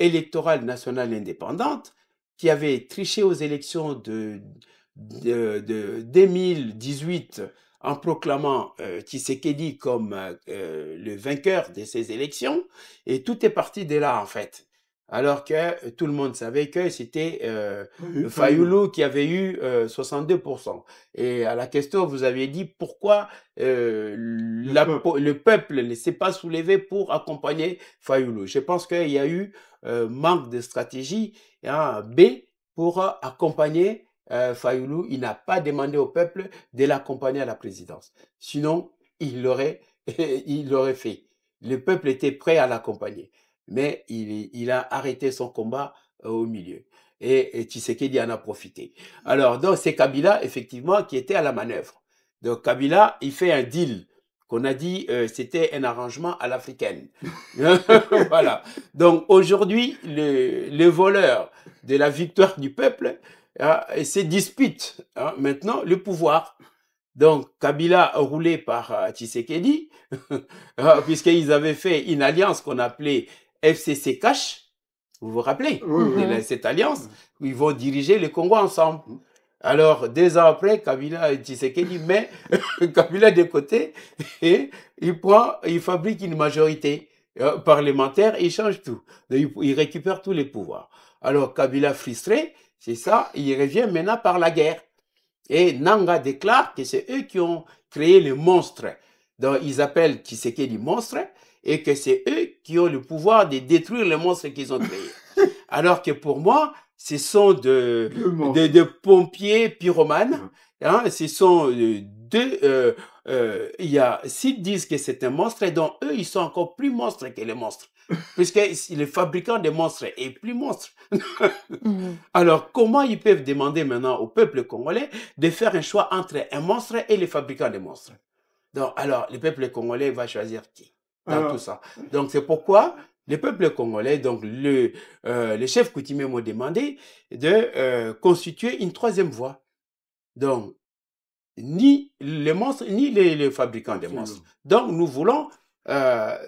Speaker 2: électorale nationale indépendante, qui avait triché aux élections de 2018 en proclamant Tshisekedi comme le vainqueur de ces élections. Et tout est parti de là, en fait. Alors que tout le monde savait que c'était Fayoulou qui avait eu 62%. Et à la question, vous aviez dit pourquoi le peuple ne s'est pas soulevé pour accompagner Fayoulou. Je pense qu'il y a eu manque de stratégie, hein, B, pour accompagner Fayoulou. Il n'a pas demandé au peuple de l'accompagner à la présidence. Sinon, il l'aurait fait. Le peuple était prêt à l'accompagner. Mais il a arrêté son combat au milieu. Et Tshisekedi en a profité. Alors, donc, c'est Kabila, effectivement, qui était à la manœuvre. Donc, Kabila, il fait un deal qu'on a dit, c'était un arrangement à l'africaine. Voilà. Donc, aujourd'hui, les voleurs de la victoire du peuple se disputent maintenant le pouvoir. Donc, Kabila roulé par Tshisekedi, puisqu'ils avaient fait une alliance qu'on appelait FCC Cash. Vous vous rappelez cette alliance où ils vont diriger le Congo ensemble. Alors, 2 ans après, Kabila et Tshisekedi met Kabila de côté et il fabrique une majorité parlementaire et il change tout. Il récupère tous les pouvoirs. Alors, Kabila frustré, c'est ça, il revient maintenant par la guerre. Et Nanga déclare que c'est eux qui ont créé le monstre. Donc, ils appellent Tshisekedi monstre et que c'est eux qui ont le pouvoir de détruire le monstre qu'ils ont créé. Alors que pour moi, ce sont de pompiers pyromanes. Hein, ce sont s'ils disent que c'est un monstre, et donc eux, ils sont encore plus monstres que les monstres. Puisque le fabricant des monstres est plus monstre. Alors, comment ils peuvent demander maintenant au peuple congolais de faire un choix entre un monstre et le fabricant des monstres? Donc, alors, le peuple congolais va choisir qui dans tout ça? Donc, c'est pourquoi le peuple congolais, donc les chefs coutumiers m'ont demandé de constituer une 3e voie. Donc, ni les monstres, ni les fabricants des monstres. Donc, nous voulons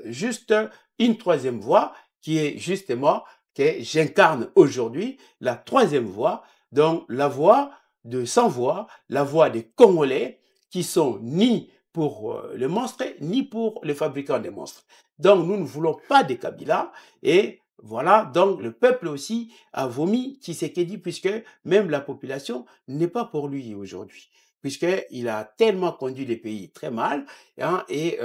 Speaker 2: juste une 3e voie qui est justement que j'incarne aujourd'hui, la 3e voie, donc la voie de sans voix, la voie des Congolais qui sont ni pour les monstres, ni pour les fabricants des monstres. Donc, nous ne voulons pas de Kabila et voilà, donc le peuple aussi a vomi Tshisekedi puisque même la population n'est pas pour lui aujourd'hui. Puisqu'il a tellement conduit les pays très mal, hein, et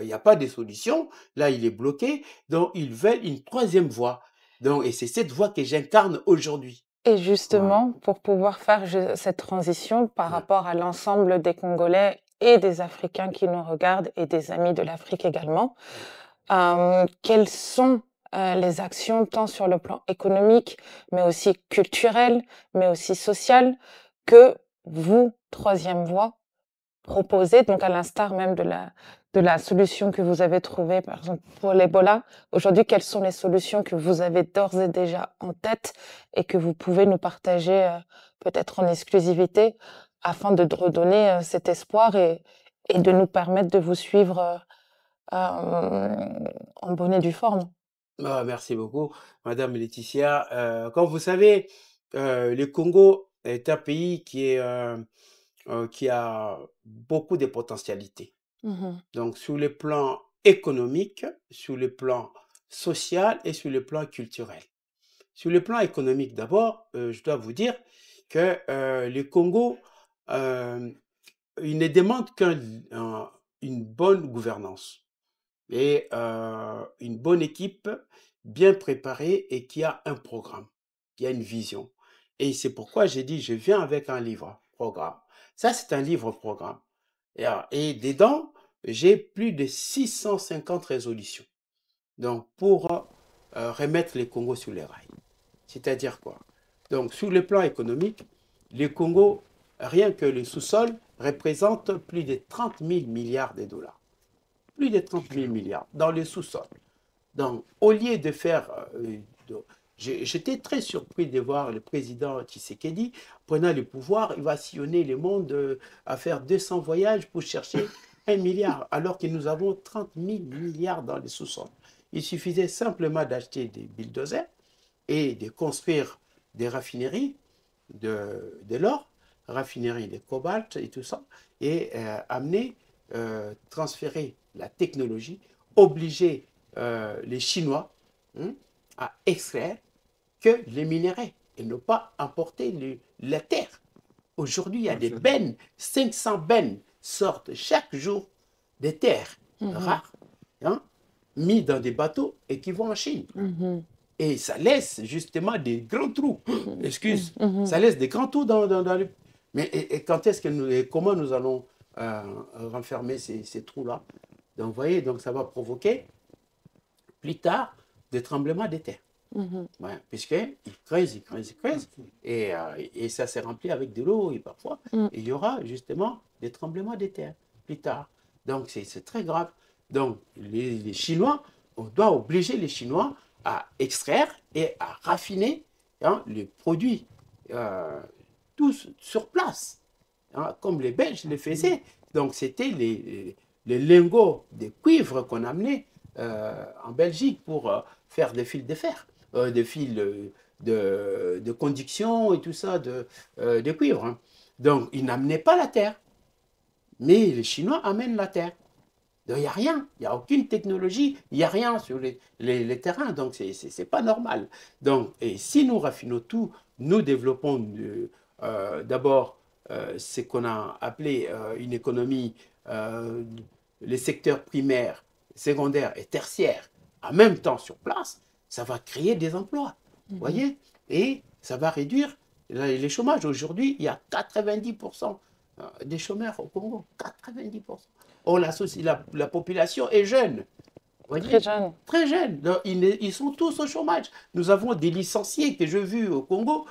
Speaker 2: il n'y a pas de solution. Là, il est bloqué. Donc, ils veulent une 3e voie. Donc, et c'est cette voie que j'incarne aujourd'hui.
Speaker 3: Et justement, pour pouvoir faire cette transition par rapport à l'ensemble des Congolais et des Africains qui nous regardent et des amis de l'Afrique également, quelles sont les actions tant sur le plan économique, mais aussi culturel, mais aussi social, que vous, 3e voie, proposez, donc à l'instar même de la solution que vous avez trouvée, par exemple, pour l'Ebola. Aujourd'hui, quelles sont les solutions que vous avez d'ores et déjà en tête et que vous pouvez nous partager peut-être en exclusivité afin de redonner cet espoir et de nous permettre de vous suivre en bonne et due forme?
Speaker 2: Merci beaucoup, Madame Laetitia. Comme vous savez, le Congo est un pays qui a beaucoup de potentialités. Donc, sur le plan économique, sur le plan social et sur le plan culturel. Sur le plan économique, d'abord, je dois vous dire que le Congo, il ne demande qu'une bonne gouvernance et une bonne équipe bien préparée et qui a un programme. il y a une vision. Et c'est pourquoi j'ai dit, je viens avec un livre, programme. Ça, c'est un livre-programme. Et dedans, j'ai plus de 650 résolutions. Donc, pour remettre les Congos sur les rails. C'est-à-dire quoi? Donc, sur le plan économique, le Congo, rien que le sous-sol, représente plus de 30 000 milliards de dollars. Plus de 30 000 milliards dans le sous-sol. Donc, au lieu de faire... j'étais très surpris de voir le président Tshisekedi, prenant le pouvoir, il va sillonner le monde à faire 200 voyages pour chercher 1 milliard, alors que nous avons 30 000 milliards dans le sous-sol. Il suffisait simplement d'acheter des bulldozers et de construire des raffineries de l'or, raffineries de cobalt et tout ça, et amener, transférer la technologie, obliger les Chinois à extraire que les minéraux et ne pas importer la terre. Aujourd'hui, il y a des bennes, 500 bennes sortent chaque jour des terres rares, mis dans des bateaux et qui vont en Chine. Et ça laisse justement des grands trous. Excuse, ça laisse des grands trous dans le... Mais et quand est-ce que nous, et comment nous allons renfermer ces trous-là? Donc, vous voyez, donc ça va provoquer plus tard des tremblements de terre. Ouais, puisqu'ils creusent, et ça s'est rempli avec de l'eau, et parfois, il y aura justement des tremblements de terre plus tard. Donc, c'est très grave. Donc, les Chinois, on doit obliger les Chinois à extraire et à raffiner les produits tous sur place, comme les Belges le faisaient. Donc, c'était les lingots de cuivre qu'on amenait en Belgique pour faire des fils de fer, des fils de conduction et tout ça, de cuivre. Donc, ils n'amenaient pas la terre, mais les Chinois amènent la terre. Donc, il n'y a rien, il n'y a aucune technologie, il n'y a rien sur les terrains, donc ce n'est pas normal. Donc, et si nous raffinons tout, nous développons d'abord ce qu'on a appelé une économie, les secteurs primaires, secondaires et tertiaires, en même temps sur place, ça va créer des emplois, vous voyez, et ça va réduire les chômages. Aujourd'hui, il y a 90% des chômeurs au Congo, 90%. Or, la population est jeune. Voyez,
Speaker 3: Très jeune.
Speaker 2: Très jeune. Donc, ils sont tous au chômage. Nous avons des licenciés que j'ai vus au Congo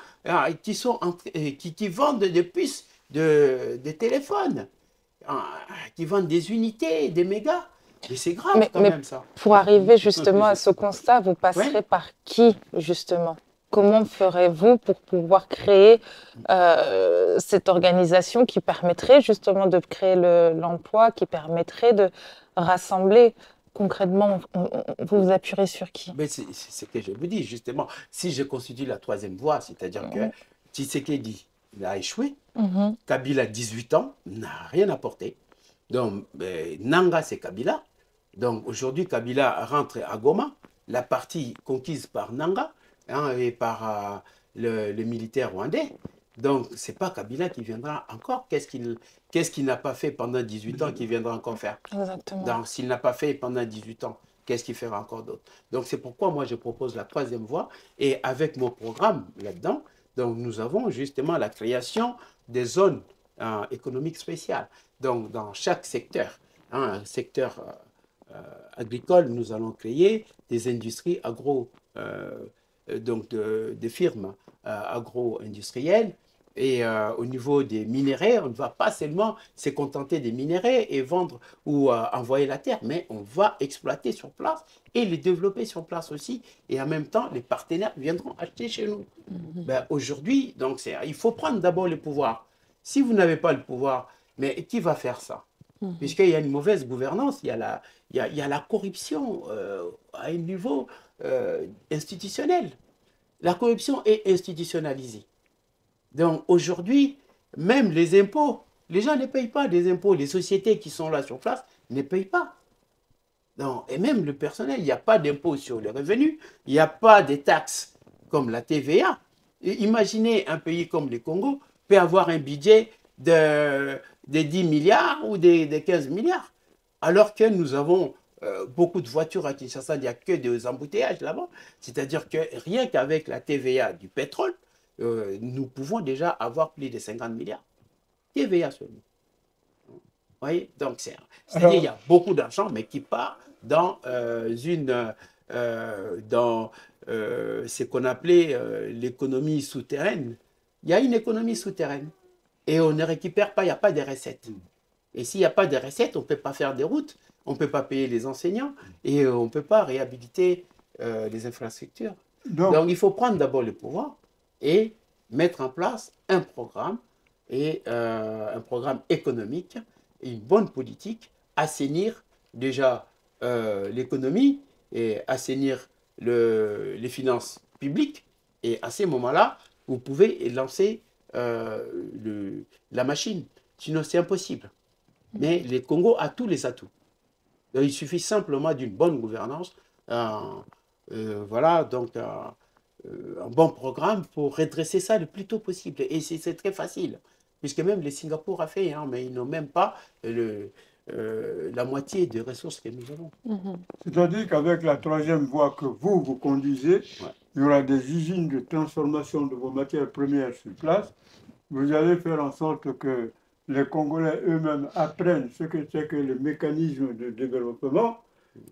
Speaker 2: qui vendent des puces de téléphones, qui vendent des unités, des mégas. Et c'est grave quand même ça.
Speaker 3: Pour arriver justement à ce constat, vous passerez par qui justement? Comment ferez-vous pour pouvoir créer cette organisation qui permettrait justement de créer l'emploi, qui permettrait de rassembler concrètement? Vous vous appuierez sur qui?
Speaker 2: C'est ce que je vous dis justement. Si je constitue la troisième voie, c'est-à-dire que Tshisekedi il a échoué, Kabila 18 ans n'a rien apporté. Donc Nanga c'est Kabila. Donc aujourd'hui Kabila rentre à Goma, la partie conquise par Nanga. Et par le militaire rwandais. Donc, ce n'est pas Kabila qui viendra encore. Qu'est-ce qu'il n'a pas fait pendant 18 ans qu'il viendra encore faire?
Speaker 3: Exactement.
Speaker 2: Donc, s'il n'a pas fait pendant 18 ans, qu'est-ce qu'il fera encore d'autre? Donc, c'est pourquoi moi, je propose la troisième voie. Et avec mon programme là-dedans, donc, nous avons justement la création des zones économiques spéciales. Donc, dans chaque secteur, secteur agricole, nous allons créer des industries donc des firmes agro-industrielles. Et au niveau des minéraux, on ne va pas seulement se contenter des minéraux et vendre ou envoyer la terre, mais on va exploiter sur place et les développer sur place aussi. Et en même temps, les partenaires viendront acheter chez nous. Aujourd'hui, donc il faut prendre d'abord le pouvoir. Si vous n'avez pas le pouvoir, mais qui va faire ça? Puisqu'il y a une mauvaise gouvernance, il y a la corruption à un niveau institutionnel. La corruption est institutionnalisée. Donc aujourd'hui, même les impôts, les gens ne payent pas des impôts. Les sociétés qui sont là sur place ne payent pas. Donc, et même le personnel, il n'y a pas d'impôt sur les revenus, il n'y a pas de taxes comme la TVA. Et imaginez un pays comme le Congo peut avoir un budget de 10 milliards ou de 15 milliards, alors que nous avons beaucoup de voitures à Kinshasa, il n'y a que des embouteillages là-bas. C'est-à-dire que rien qu'avec la TVA du pétrole, nous pouvons déjà avoir plus de 50 milliards. TVA seulement. Vous voyez? Donc, c'est-à-dire qu'il y a beaucoup d'argent, mais qui part dans ce qu'on appelait l'économie souterraine. Il y a une économie souterraine et on ne récupère pas, il n'y a pas de recettes. Et s'il n'y a pas de recettes, on ne peut pas faire des routes, on ne peut pas payer les enseignants et on ne peut pas réhabiliter les infrastructures. Donc, il faut prendre d'abord le pouvoir et mettre en place un programme économique, une bonne politique, assainir déjà l'économie et assainir les finances publiques. Et à ces moments-là, vous pouvez lancer la machine. Sinon, c'est impossible. Mais le Congo a tous les atouts. Donc, il suffit simplement d'une bonne gouvernance. Voilà, donc un bon programme pour redresser ça le plus tôt possible. Et c'est très facile. Puisque même le Singapour a fait, hein, mais ils n'ont même pas la moitié des ressources que nous avons.
Speaker 1: C'est-à-dire qu'avec la troisième voie que vous conduisez, il y aura des usines de transformation de vos matières premières sur place. Vous allez faire en sorte que les Congolais eux-mêmes apprennent ce que c'est que le mécanisme de développement,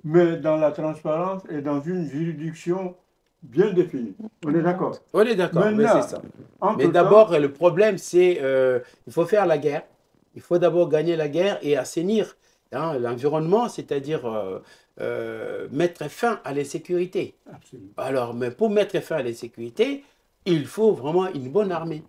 Speaker 1: mais dans la transparence et dans une juridiction bien définie. On est d'accord?
Speaker 2: On est d'accord, mais c'est ça. Mais d'abord, le problème, c'est il faut faire la guerre. Il faut d'abord gagner la guerre et assainir l'environnement, c'est-à-dire mettre fin à l'insécurité. Alors, mais pour mettre fin à l'insécurité, il faut vraiment une bonne armée.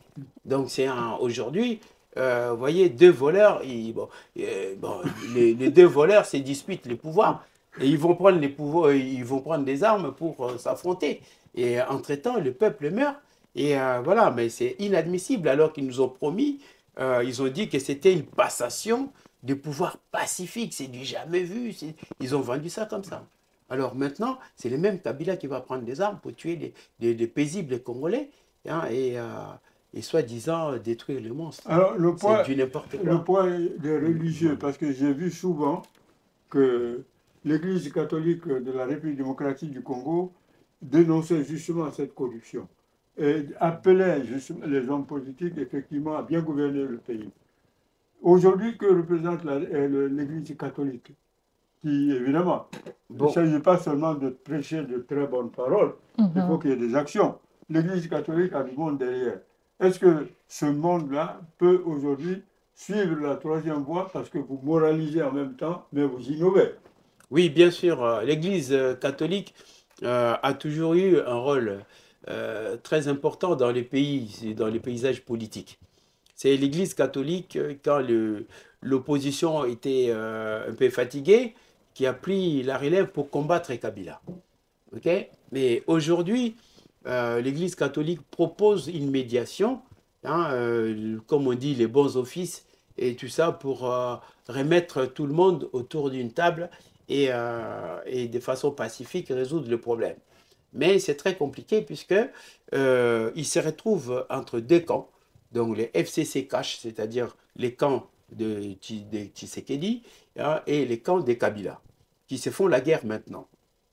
Speaker 2: Donc, c'est aujourd'hui, vous voyez, deux voleurs, les deux voleurs se disputent les pouvoirs. Et ils vont prendre les pouvoirs, ils vont prendre des armes pour s'affronter. Et entre-temps, le peuple meurt. Et voilà, mais c'est inadmissible alors qu'ils nous ont promis, ils ont dit que c'était une passation de pouvoir pacifique. C'est du jamais vu. Ils ont vendu ça comme ça. Alors maintenant, c'est le même Kabila qui va prendre des armes pour tuer des paisibles Congolais hein, et soi-disant détruire le monstre.
Speaker 1: Alors le point,
Speaker 2: le
Speaker 1: point des religieux, parce que j'ai vu souvent que l'Église catholique de la République démocratique du Congo dénonçait justement cette corruption et appelait justement les hommes politiques effectivement à bien gouverner le pays. Aujourd'hui, que représente l'Église catholique qui, évidemment, il ne s'agit pas seulement de prêcher de très bonnes paroles, il faut qu'il y ait des actions. L'Église catholique a du monde derrière. Est-ce que ce monde-là peut aujourd'hui suivre la troisième voie parce que vous moralisez en même temps, mais vous innovez?
Speaker 2: Oui, bien sûr. L'Église catholique a toujours eu un rôle très important dans les pays, dans les paysages politiques. C'est l'Église catholique, quand l'opposition était un peu fatiguée, qui a pris la relève pour combattre Kabila. Okay? Mais aujourd'hui, l'Église catholique propose une médiation, hein, comme on dit, les bons offices et tout ça, pour remettre tout le monde autour d'une table et de façon pacifique résoudre le problème. Mais c'est très compliqué puisque il se retrouve entre deux camps, donc les FCC cash, c'est-à-dire les camps de Tshisekedi hein, et les camps des Kabila, qui se font la guerre maintenant.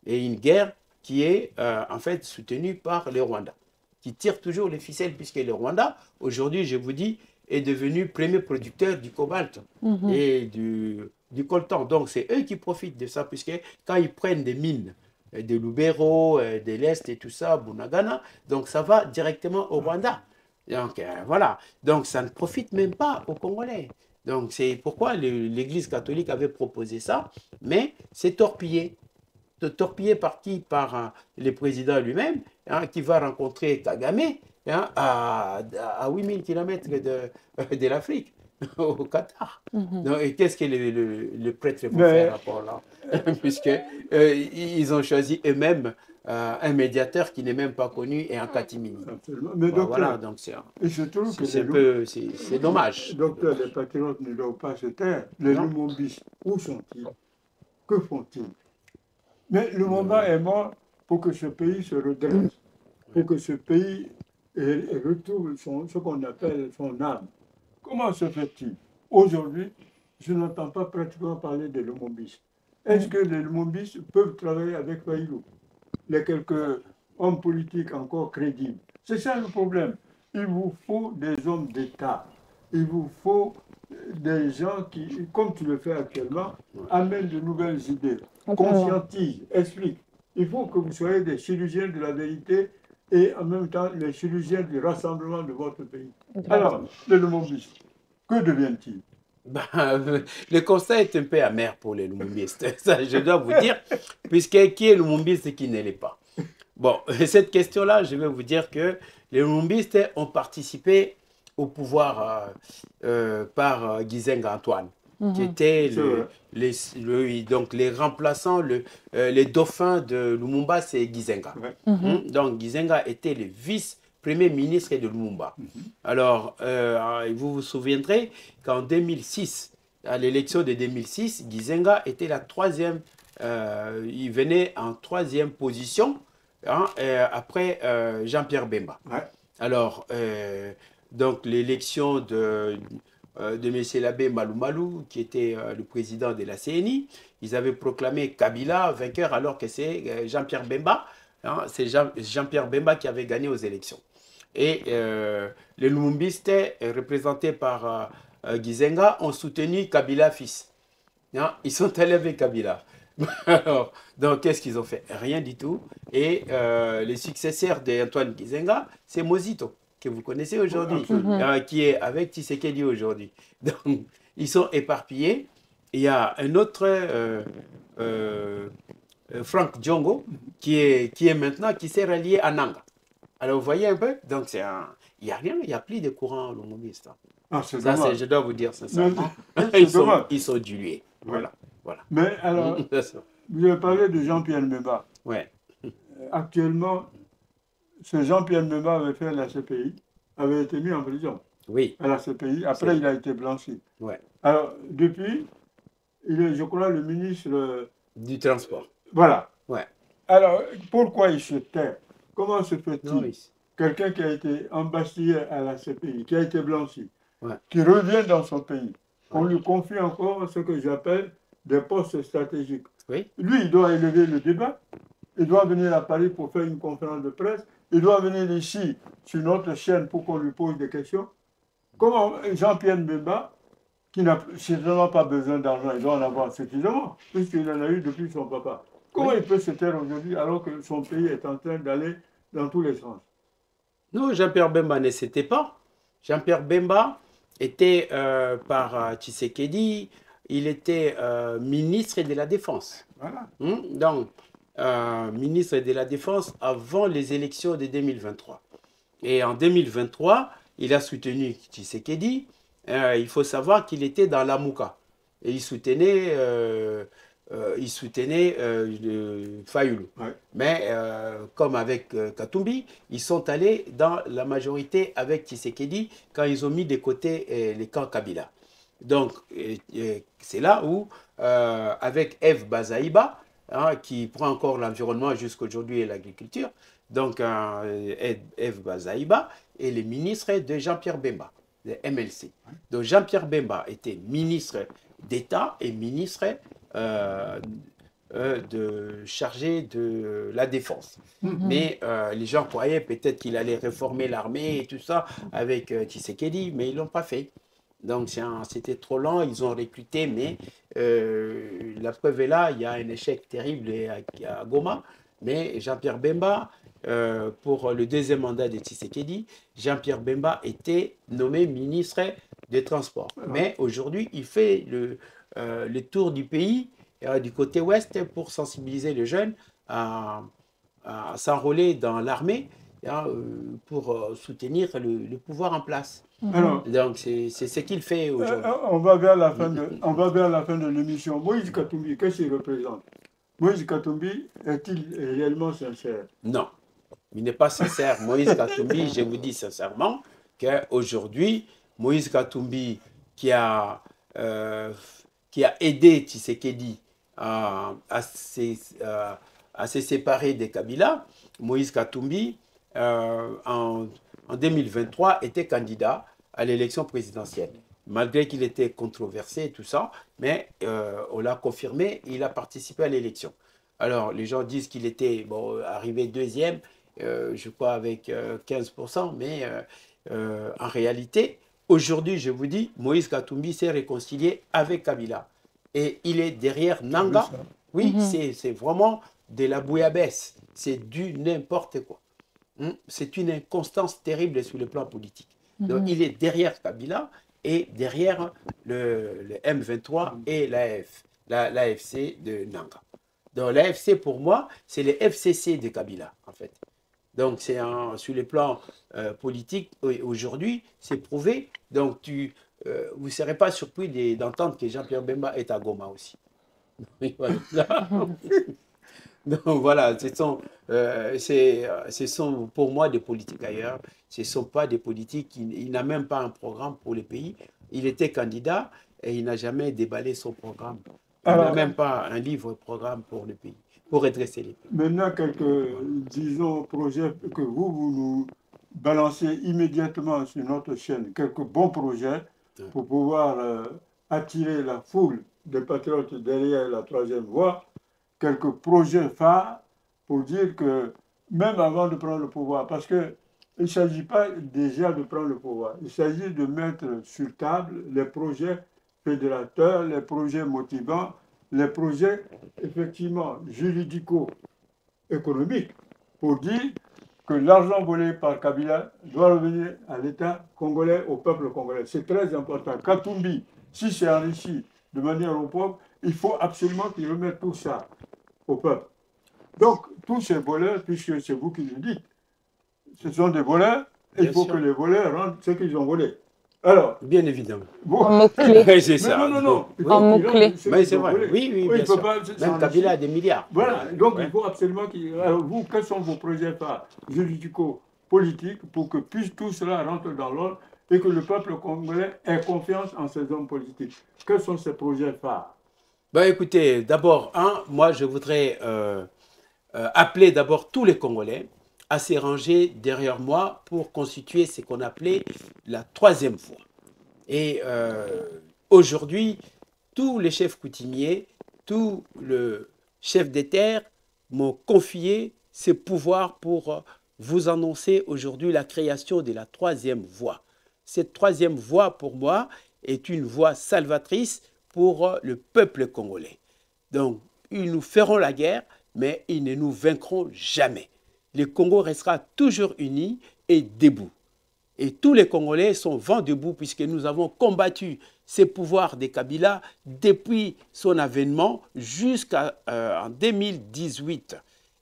Speaker 2: Et une guerre qui est en fait soutenue par le Rwanda, qui tire toujours les ficelles puisque le Rwanda, aujourd'hui, je vous dis, est devenu premier producteur du cobalt et du coltan. Donc, c'est eux qui profitent de ça, puisque quand ils prennent des mines, de Lubero, de l'Est et tout ça, Bunagana, donc ça va directement au Rwanda. Donc, voilà. Donc, ça ne profite même pas aux Congolais. Donc, c'est pourquoi l'Église catholique avait proposé ça, mais c'est torpillé. Torpillé par qui? Par le président lui-même, hein, qui va rencontrer Kagame hein, à 8000 km de l'Afrique, au Qatar. Donc, et qu'est-ce que le prêtre va faire rapport là? Puisqu'ils ont choisi eux-mêmes un médiateur qui n'est même pas connu et un catimini.
Speaker 1: Mais docteur,
Speaker 2: voilà, donc c'est dommage.
Speaker 1: Docteur, les patriotes ne doivent pas se taire. Les Lumumbis, où sont-ils? Que font-ils? Mais le moment est mort pour que ce pays se redresse, pour que ce pays retrouve ce qu'on appelle son âme. Comment se fait-il? Aujourd'hui, je n'entends pas pratiquement parler de l'homombisme. Est-ce que les Lumumbistes peuvent travailler avec Faïlou? Les quelques hommes politiques encore crédibles. C'est ça le problème. Il vous faut des hommes d'État. Il vous faut des gens qui, comme tu le fais actuellement, amènent de nouvelles idées, conscientisent, expliquent. Il faut que vous soyez des chirurgiens de la vérité et en même temps les chirurgiens du rassemblement de votre pays. Alors, les Lumumbistes, que deviennent-ils?
Speaker 2: Le constat est un peu amer pour les Lumumbistes, ça je dois vous dire, puisque qui est Lumumbiste et qui ne l'est pas. Bon, cette question-là, je vais vous dire que les Lumumbistes ont participé au pouvoir par Gizenga Antoine, qui était donc les remplaçants, les dauphins de Lumumba, c'est Gizenga. Donc Gizenga était le vice-premier ministre de Lumumba. Alors, vous vous souviendrez qu'en 2006, à l'élection de 2006, Gizenga était la troisième, il venait en troisième position, hein, après Jean-Pierre Bemba. Alors, donc l'élection de M. l'abbé Malou Malou, qui était le président de la CNI, ils avaient proclamé Kabila vainqueur alors que c'est Jean-Pierre Bemba, hein, c'est Jean-Pierre Bemba qui avait gagné aux élections. Et les Lumumbistes, représentés par Gizenga, ont soutenu Kabila fils. Hein, ils sont allés avec Kabila. Alors, donc, qu'est-ce qu'ils ont fait? Rien du tout. Et les successeurs d'Antoine Gizenga, c'est Mozito, que vous connaissez aujourd'hui, qui est avec Tshisekedi aujourd'hui. Donc, ils sont éparpillés. Il y a un autre, Frank Djongo, qui est maintenant, qui s'est rallié à Nanga. Alors, vous voyez un peu? Donc, il n'y a rien, il n'y a plus de courant lumumbiste.
Speaker 1: Ah, c'est dommage.
Speaker 2: Je dois vous dire sincèrement, ils sont dilués. Voilà.
Speaker 1: Mais alors, vous avez parlé de Jean-Pierre Bemba.
Speaker 2: Ouais.
Speaker 1: Actuellement, ce Jean-Pierre Bemba avait fait la CPI, avait été mis en prison.
Speaker 2: Oui.
Speaker 1: À la CPI. Après, il a été blanchi.
Speaker 2: Ouais.
Speaker 1: Alors, depuis, il est, je crois, le ministre
Speaker 2: du Transport.
Speaker 1: Voilà.
Speaker 2: Ouais.
Speaker 1: Alors, pourquoi il se tait? Comment se fait-il?
Speaker 2: Oui.
Speaker 1: Quelqu'un qui a été embastillé à la CPI, qui a été blanchi,
Speaker 2: ouais.
Speaker 1: qui revient dans son pays, on lui confie encore ce que j'appelle des postes stratégiques.
Speaker 2: Oui.
Speaker 1: Lui, il doit élever le débat, il doit venir à Paris pour faire une conférence de presse, il doit venir ici sur notre chaîne pour qu'on lui pose des questions. Comment Jean-Pierre Bemba, qui n'a certainement pas besoin d'argent, il doit en avoir suffisamment, puisqu'il en a eu depuis son papa. Comment il peut se taire aujourd'hui alors que son pays est en train d'aller dans tous les sens?
Speaker 2: Non, Jean-Pierre Bemba ne s'était pas. Jean-Pierre Bemba était par Tshisekedi, il était ministre de la Défense.
Speaker 1: Voilà.
Speaker 2: Donc, ministre de la Défense avant les élections de 2023. Et en 2023, il a soutenu Tshisekedi. Il faut savoir qu'il était dans la Mouka. Et il soutenait Fayoulou. Ouais. Mais comme avec Katumbi, ils sont allés dans la majorité avec Tshisekedi quand ils ont mis de côté les camps Kabila. Donc, c'est là où, avec Eve Bazaïba, hein, qui prend encore l'environnement jusqu'aujourd'hui et l'agriculture, donc Eve Bazaïba est le ministre de Jean-Pierre Bemba, de MLC. Donc, Jean-Pierre Bemba était ministre d'État et ministre chargé de la défense. Mais les gens croyaient peut-être qu'il allait réformer l'armée et tout ça avec Tshisekedi, mais ils ne l'ont pas fait. Donc c'était trop lent, ils ont recruté, mais la preuve est là, il y a un échec terrible à Goma. Mais Jean-Pierre Bemba, pour le deuxième mandat de Tshisekedi, Jean-Pierre Bemba était nommé ministre des Transports. Mais aujourd'hui, il fait le tour du pays, du côté ouest, pour sensibiliser les jeunes à s'enrôler dans l'armée, pour soutenir le pouvoir en place. Alors, donc c'est ce qu'il fait aujourd'hui.
Speaker 1: On va vers la fin de l'émission. Moïse Katumbi, qu'est-ce qu'il représente? Moïse Katumbi est-il réellement sincère?
Speaker 2: Non, il n'est pas sincère. Moïse Katumbi, je vous dis sincèrement qu'aujourd'hui, Moïse Katumbi qui a aidé Tshisekedi à se séparer des Kabila, Moïse Katumbi, en 2023, était candidat à l'élection présidentielle. malgré qu'il était controversé et tout ça, mais on l'a confirmé, il a participé à l'élection. Alors, les gens disent qu'il était arrivé deuxième, je crois avec 15%, mais en réalité, aujourd'hui, je vous dis, Moïse Katumbi s'est réconcilié avec Kabila. Et il est derrière Nanga. Oui, c'est vraiment de la bouillabaisse. C'est du n'importe quoi. C'est une inconstance terrible sur le plan politique. Donc, il est derrière Kabila et derrière le M23 et l'AFC de Nanga. Donc, l'AFC, pour moi, c'est le FCC de Kabila, en fait. Donc, c'est sur le plan politique, aujourd'hui, c'est prouvé. Donc, vous ne serez pas surpris d'entendre que Jean-Pierre Bemba est à Goma aussi. Donc, voilà, ce sont pour moi des politiques ailleurs. Ce ne sont pas des politiques, il n'a même pas un programme pour le pays. Il était candidat et il n'a jamais déballé son programme. Il n'a même pas un livre-programme pour le pays, pour redresser les pays.
Speaker 1: Maintenant, quelques, disons, projets que vous nous balancez immédiatement sur notre chaîne, quelques bons projets pour pouvoir attirer la foule des patriotes derrière la troisième voie, quelques projets phares pour dire que même avant de prendre le pouvoir, parce qu'il ne s'agit pas déjà de prendre le pouvoir, il s'agit de mettre sur table les projets fédérateurs, les projets motivants, les projets effectivement juridico-économiques pour dire que l'argent volé par Kabila doit revenir à l'État congolais, au peuple congolais. C'est très important. Katumbi, si c'est enrichi de manière propre, il faut absolument qu'il remette tout ça au peuple. Donc, tous ces voleurs, puisque c'est vous qui le dites, ce sont des voleurs, et il faut que les voleurs rendent ce qu'ils ont volé. Alors,
Speaker 2: bien évidemment.
Speaker 3: En mots-clés.
Speaker 2: C'est ça.
Speaker 1: Non.
Speaker 3: En mots-clés.
Speaker 2: Mais c'est vrai. Oui, bien sûr. Même Kabila a des milliards.
Speaker 1: Voilà, donc il faut absolument qu'il... Alors, vous, quels sont vos projets juridico-politiques pour que tout cela rentre dans l'ordre et que le peuple congolais ait confiance en ces hommes politiques? Quels sont ces projets phares?
Speaker 2: Écoutez, d'abord, moi je voudrais appeler d'abord tous les Congolais à se ranger derrière moi pour constituer ce qu'on appelait la troisième voie. Et aujourd'hui, tous les chefs coutumiers, tous les chefs des terres m'ont confié ce pouvoir pour vous annoncer aujourd'hui la création de la troisième voie. Cette troisième voie, pour moi, est une voie salvatrice pour le peuple congolais. Donc, ils nous feront la guerre, mais ils ne nous vaincront jamais. Le Congo restera toujours uni et debout. Et tous les Congolais sont vent debout puisque nous avons combattu ces pouvoirs de Kabila depuis son avènement jusqu'en 2018.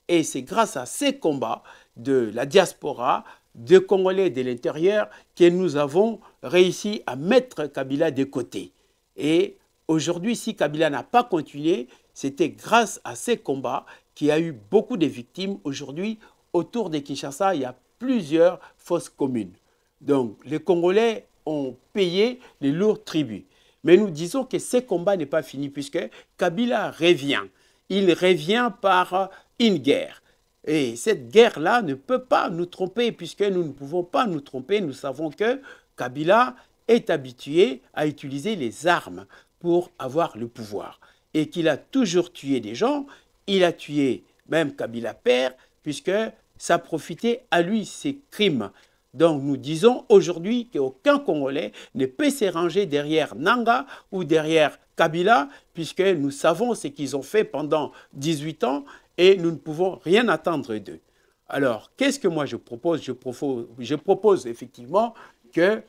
Speaker 2: Et c'est grâce à ces combats de la diaspora, des Congolais de l'intérieur, que nous avons réussi à mettre Kabila de côté. Et aujourd'hui, si Kabila n'a pas continué, c'était grâce à ces combats qu'il y a eu beaucoup de victimes. Aujourd'hui, autour de Kinshasa, il y a plusieurs fosses communes. Donc, les Congolais ont payé les lourds tributs. Mais nous disons que ce combat n'est pas fini puisque Kabila revient. Il revient par une guerre. Et cette guerre-là ne peut pas nous tromper puisque nous ne pouvons pas nous tromper. Nous savons que Kabila est habitué à utiliser les armes pour avoir le pouvoir. Et qu'il a toujours tué des gens. Il a tué même Kabila père puisque ça profitait à lui, ses crimes. Donc nous disons aujourd'hui qu'aucun Congolais ne peut se ranger derrière Nanga ou derrière Kabila, puisque nous savons ce qu'ils ont fait pendant 18 ans et nous ne pouvons rien attendre d'eux. Alors, qu'est-ce que moi je propose? Je propose effectivement que,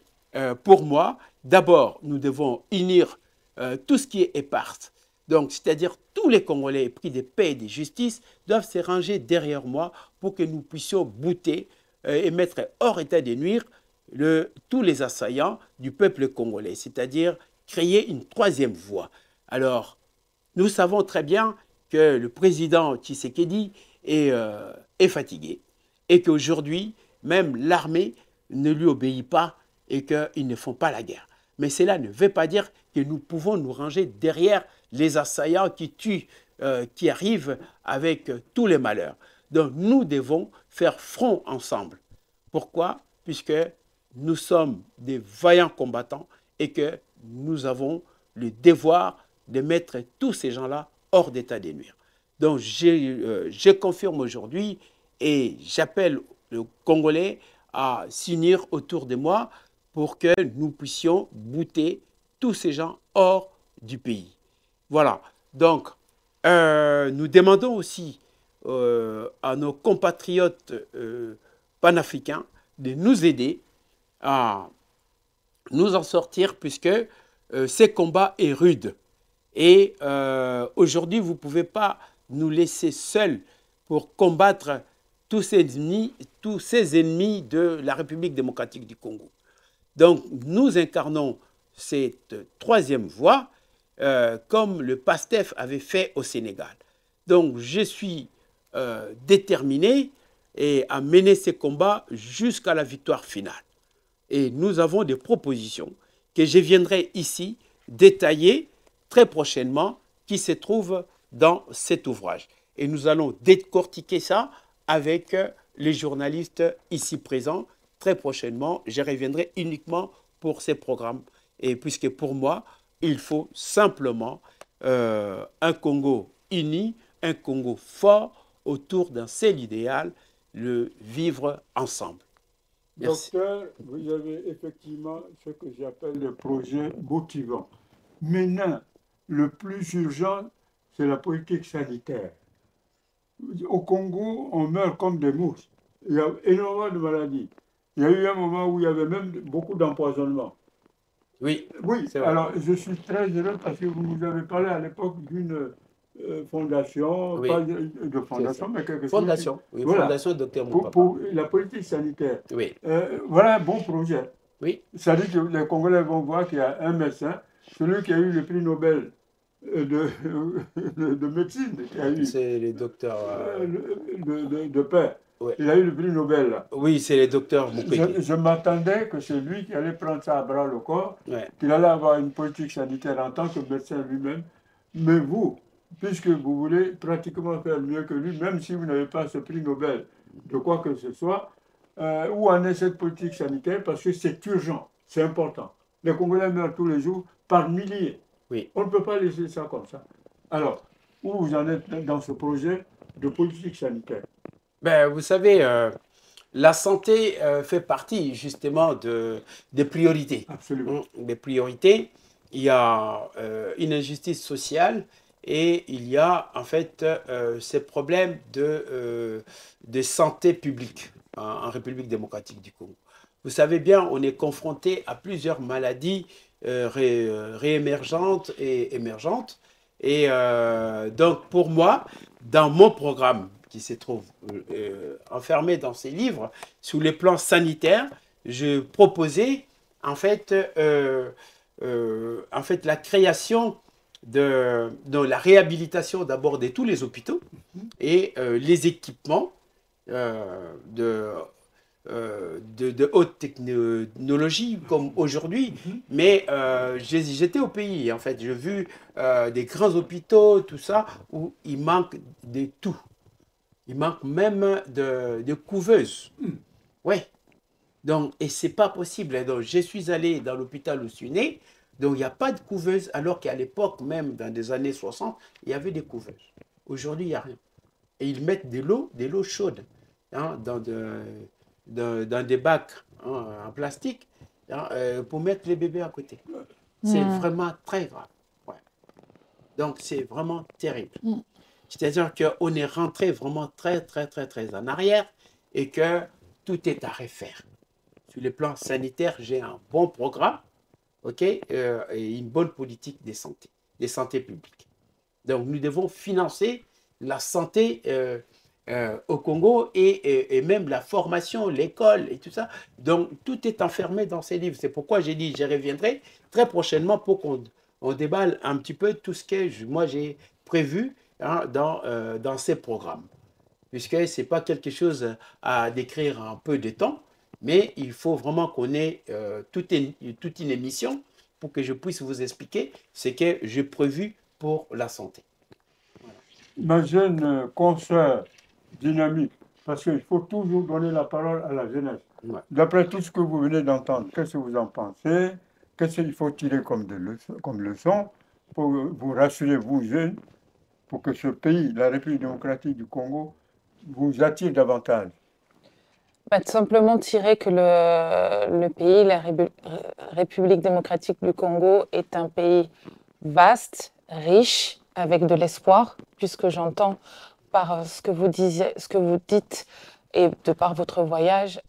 Speaker 2: pour moi, d'abord, nous devons unir tout ce qui est éparse. Donc, c'est-à-dire tous les Congolais épris de paix et de justice doivent se ranger derrière moi pour que nous puissions bouter et mettre hors état de nuire tous les assaillants du peuple congolais, c'est-à-dire créer une troisième voie. Alors, nous savons très bien que le président Tshisekedi est fatigué et qu'aujourd'hui, même l'armée ne lui obéit pas et qu'ils ne font pas la guerre. Mais cela ne veut pas dire que nous pouvons nous ranger derrière les assaillants qui tuent, qui arrivent avec tous les malheurs. Donc nous devons faire front ensemble. Pourquoi? Puisque nous sommes des vaillants combattants et que nous avons le devoir de mettre tous ces gens-là hors d'état de nuire. Donc, je confirme aujourd'hui et j'appelle le Congolais à s'unir autour de moi pour que nous puissions bouter tous ces gens hors du pays. Voilà. Donc, nous demandons aussi à nos compatriotes panafricains de nous aider à nous en sortir puisque ce combat est rude. Et aujourd'hui, vous ne pouvez pas nous laisser seuls pour combattre tous ces ennemis de la République démocratique du Congo. Donc, nous incarnons cette troisième voie, comme le PASTEF avait fait au Sénégal. Donc, je suis déterminé à mener ces combats jusqu'à la victoire finale. Et nous avons des propositions que je viendrai ici détailler très prochainement, qui se trouvent dans cet ouvrage. Et nous allons décortiquer ça avec les journalistes ici présents. Très prochainement, je reviendrai uniquement pour ces programmes. Et puisque pour moi, il faut simplement un Congo uni, un Congo fort autour d'un seul idéal, le vivre ensemble.
Speaker 1: Merci. Docteur, vous avez effectivement ce que j'appelle le projet motivant. Maintenant, le plus urgent, c'est la politique sanitaire. Au Congo, on meurt comme des mouches. Il y a énormément de maladies. Il y a eu un moment où il y avait même beaucoup d'empoisonnement.
Speaker 2: Oui,
Speaker 1: oui. Alors, je suis très heureux parce que vous nous avez parlé à l'époque d'une fondation,
Speaker 2: oui.
Speaker 1: Pas de fondation, mais quelque chose.
Speaker 2: Fondation, oui, voilà. Fondation Docteur Moupapa.
Speaker 1: Pour la politique sanitaire.
Speaker 2: Oui.
Speaker 1: Voilà un bon projet.
Speaker 2: Oui.
Speaker 1: Ça dit que les Congolais vont voir qu'il y a un médecin, celui qui a eu le prix Nobel de médecine.
Speaker 2: C'est le docteur...
Speaker 1: de paix. Ouais. Il a eu le prix Nobel. Là.
Speaker 2: Oui, c'est le docteur Mukwege.
Speaker 1: Je m'attendais que c'est lui qui allait prendre ça à bras le corps,
Speaker 2: ouais.
Speaker 1: Qu'il allait avoir une politique sanitaire en tant que médecin lui-même. Mais vous, puisque vous voulez pratiquement faire mieux que lui, même si vous n'avez pas ce prix Nobel de quoi que ce soit, où en est cette politique sanitaire? Parce que c'est urgent, c'est important. Les Congolais meurent tous les jours par milliers.
Speaker 2: Oui.
Speaker 1: On ne peut pas laisser ça comme ça. Alors, où vous en êtes dans ce projet de politique sanitaire?
Speaker 2: Ben, vous savez, la santé fait partie justement des priorités.
Speaker 1: Absolument.
Speaker 2: Des priorités. Il y a une injustice sociale et il y a en fait ces problèmes de santé publique en République démocratique du Congo. Vous savez bien, on est confronté à plusieurs maladies réémergentes et émergentes. Et donc pour moi, dans mon programme, qui se trouve enfermé dans ces livres, sous les plans sanitaires, je proposais en fait la création de la réhabilitation d'abord de tous les hôpitaux et les équipements de haute technologie comme aujourd'hui. Mais j'étais au pays, en fait. J'ai vu des grands hôpitaux, tout ça, où il manque de tout. Il manque même de couveuses. Oui. Donc, et c'est pas possible. Donc, je suis allé dans l'hôpital où je suis né. Donc, il n'y a pas de couveuse, alors qu'à l'époque, même dans les années 60, il y avait des couveuses. Aujourd'hui, il n'y a rien. Et ils mettent de l'eau chaude hein, dans des bacs hein, en plastique hein, pour mettre les bébés à côté. C'est vraiment très grave. Ouais. Donc, c'est vraiment terrible. C'est-à-dire qu'on est rentré vraiment très en arrière et que tout est à refaire. Sur le plan sanitaire, j'ai un bon programme, ok, et une bonne politique de santé publique. Donc, nous devons financer la santé au Congo et même la formation, l'école et tout ça. Donc, tout est enfermé dans ces livres. C'est pourquoi j'ai dit, je reviendrai très prochainement pour qu'on déballe un petit peu tout ce que moi j'ai prévu hein, dans ces programmes. Puisque ce n'est pas quelque chose à décrire en peu de temps, mais il faut vraiment qu'on ait toute une émission pour que je puisse vous expliquer ce que j'ai prévu pour la santé.
Speaker 1: Ma jeune consoeur dynamique, parce qu'il faut toujours donner la parole à la jeunesse. Ouais. D'après tout ce que vous venez d'entendre, qu'est-ce que vous en pensez? qu'est-ce qu'il faut tirer comme leçon pour vous rassurer, vous jeunes, pour que ce pays, la République démocratique du Congo, vous attire davantage?
Speaker 3: Bah, tout simplement tirer que le pays, la République démocratique du Congo, est un pays vaste, riche, avec de l'espoir, puisque j'entends par ce que vous disiez, ce que vous dites et de par votre voyage,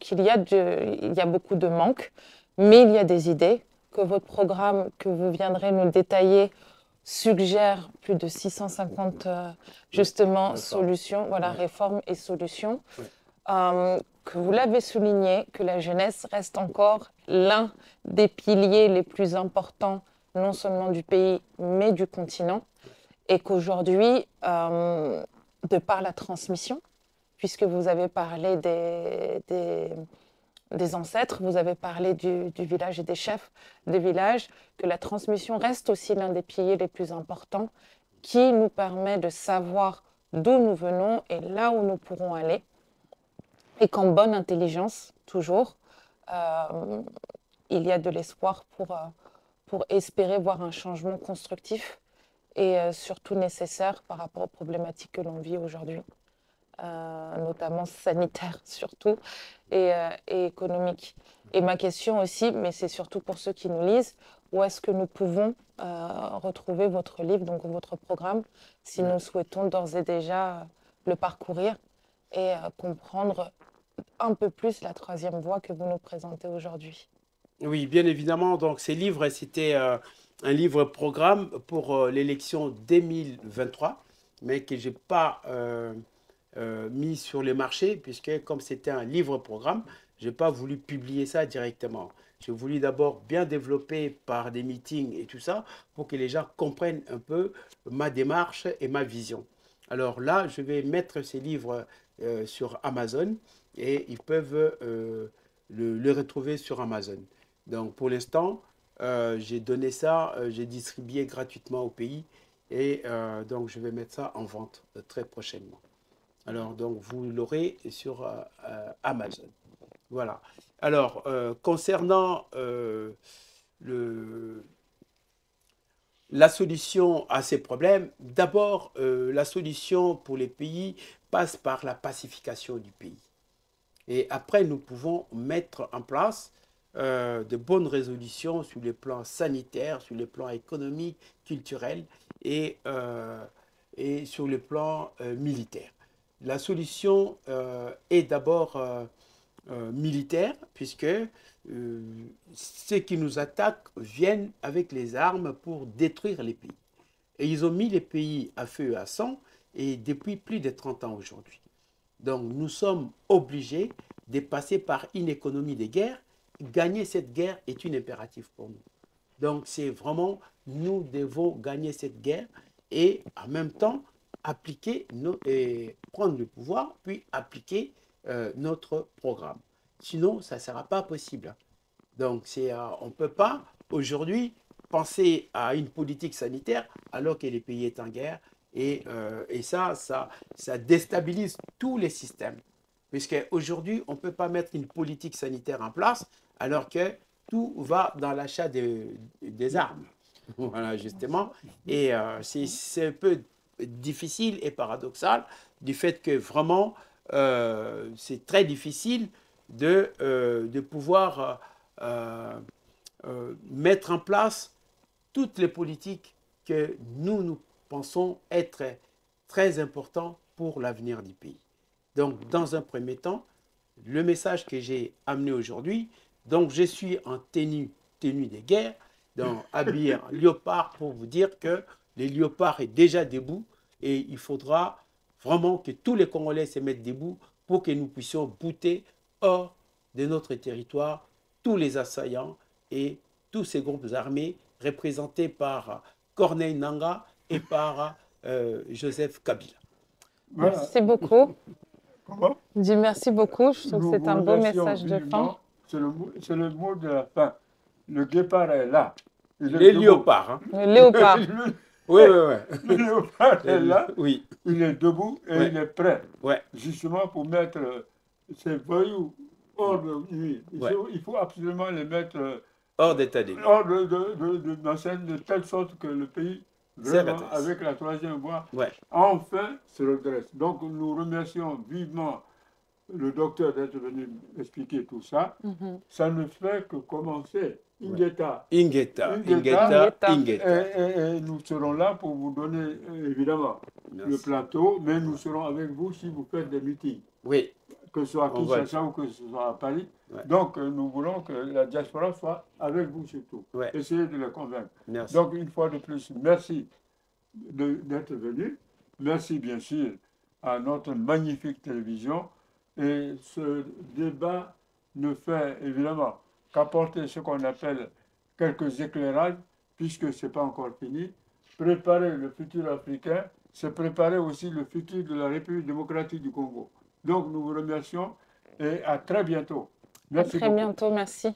Speaker 3: qu'il y a beaucoup de manques, mais il y a des idées, que votre programme que vous viendrez nous détailler suggère plus de 650 justement
Speaker 2: Réforme.
Speaker 3: solutions, voilà,
Speaker 2: Ouais.
Speaker 3: réformes et solutions.
Speaker 2: Ouais.
Speaker 3: Que vous l'avez souligné, que la jeunesse reste encore l'un des piliers les plus importants, non seulement du pays, mais du continent, et qu'aujourd'hui, de par la transmission, puisque vous avez parlé des ancêtres, vous avez parlé du village et des chefs des villages, que la transmission reste aussi l'un des piliers les plus importants qui nous permet de savoir d'où nous venons et là où nous pourrons aller. Et qu'en bonne intelligence, toujours, il y a de l'espoir pour espérer voir un changement constructif et surtout nécessaire par rapport aux problématiques que l'on vit aujourd'hui, notamment sanitaires surtout et économiques. Et ma question aussi, mais c'est surtout pour ceux qui nous lisent, où est-ce que nous pouvons retrouver votre livre, donc votre programme, si nous souhaitons d'ores et déjà le parcourir et comprendre un peu plus la troisième voie que vous nous présentez aujourd'hui.
Speaker 2: Oui, bien évidemment. Donc, ces livres, c'était un livre-programme pour l'élection 2023, mais que je n'ai pas mis sur le marché, puisque comme c'était un livre-programme, je n'ai pas voulu publier ça directement. J'ai voulu d'abord bien développer par des meetings et tout ça, pour que les gens comprennent un peu ma démarche et ma vision. Alors là, je vais mettre ces livres sur Amazon et ils peuvent le retrouver sur Amazon. Donc pour l'instant, j'ai donné ça, j'ai distribué gratuitement au pays et donc je vais mettre ça en vente très prochainement. Alors donc vous l'aurez sur Amazon. Voilà. Alors concernant la solution à ces problèmes, d'abord la solution pour les pays passe par la pacification du pays. Et après, nous pouvons mettre en place de bonnes résolutions sur les plans sanitaires, sur les plans économiques, culturels et sur le plan militaire. La solution est d'abord militaire, puisque ceux qui nous attaquent viennent avec les armes pour détruire les pays. Et ils ont mis les pays à feu et à sang, et depuis plus de 30 ans aujourd'hui. Donc nous sommes obligés de passer par une économie de guerre. Gagner cette guerre est un impératif pour nous. Donc c'est vraiment, nous devons gagner cette guerre et en même temps appliquer, prendre le pouvoir, puis appliquer notre programme. Sinon, ça ne sera pas possible. Donc on ne peut pas aujourd'hui penser à une politique sanitaire alors que le pays est en guerre. Et ça déstabilise tous les systèmes. Puisqu'aujourd'hui, on ne peut pas mettre une politique sanitaire en place alors que tout va dans l'achat des armes. Voilà, justement. Et c'est un peu difficile et paradoxal du fait que vraiment, c'est très difficile de pouvoir mettre en place toutes les politiques que nous pensons être très importantes pour l'avenir du pays. Donc, dans un premier temps, le message que j'ai amené aujourd'hui, donc je suis en tenue de guerre, donc habillé en léopard pour vous dire que le léopard est déjà debout et il faudra vraiment que tous les Congolais se mettent debout pour que nous puissions bouter hors de notre territoire tous les assaillants et tous ces groupes armés représentés par Corneille Nangaa et par Joseph Kabila.
Speaker 1: Voilà.
Speaker 3: Merci beaucoup.
Speaker 1: Comment?
Speaker 3: Je dis merci beaucoup. Je trouve que c'est un beau
Speaker 1: remercions
Speaker 3: message de fin.
Speaker 1: vivement. C'est le mot de la fin. Le guépard est là. Il est
Speaker 2: Les
Speaker 1: debout.
Speaker 2: léopards. Hein.
Speaker 3: Le léopard.
Speaker 2: Oui, oui, oui.
Speaker 1: Le léopard est là.
Speaker 2: Oui.
Speaker 1: Il est debout et
Speaker 2: Ouais.
Speaker 1: il est prêt.
Speaker 2: Ouais.
Speaker 1: Justement pour mettre ces voyous hors de nuit.
Speaker 2: Ouais.
Speaker 1: Il faut absolument les mettre
Speaker 2: hors d'état de nuire.
Speaker 1: hors de ma scène, de telle sorte que le pays,
Speaker 2: C'est
Speaker 1: vraiment,
Speaker 2: redresse.
Speaker 1: avec la troisième voie,
Speaker 2: Ouais.
Speaker 1: enfin se redresse. Donc nous remercions vivement le docteur d'être venu expliquer tout ça. Ça ne fait que commencer. Ingeta.
Speaker 2: Ingeta,
Speaker 1: Ingeta.
Speaker 2: Ingeta, Ingeta.
Speaker 1: Et nous serons là pour vous donner, évidemment, le
Speaker 2: Merci.
Speaker 1: plateau, mais nous serons avec vous si vous faites des meetings,
Speaker 2: Oui,
Speaker 1: que ce soit à
Speaker 2: On va le
Speaker 1: Kinshasa ou que ce soit à Paris.
Speaker 2: Ouais.
Speaker 1: Donc, nous voulons que la diaspora soit avec vous surtout.
Speaker 2: Ouais.
Speaker 1: Essayez de les convaincre.
Speaker 2: merci.
Speaker 1: Donc, une fois de plus, merci d'être venu. Merci, bien sûr, à notre magnifique télévision. Et ce débat ne fait évidemment qu'apporter ce qu'on appelle quelques éclairages, puisque ce n'est pas encore fini. Préparer le futur africain, c'est préparer aussi le futur de la République démocratique du Congo. Donc, nous vous remercions et à très bientôt.
Speaker 3: À
Speaker 1: Merci
Speaker 3: très
Speaker 1: beaucoup.
Speaker 3: bientôt, merci.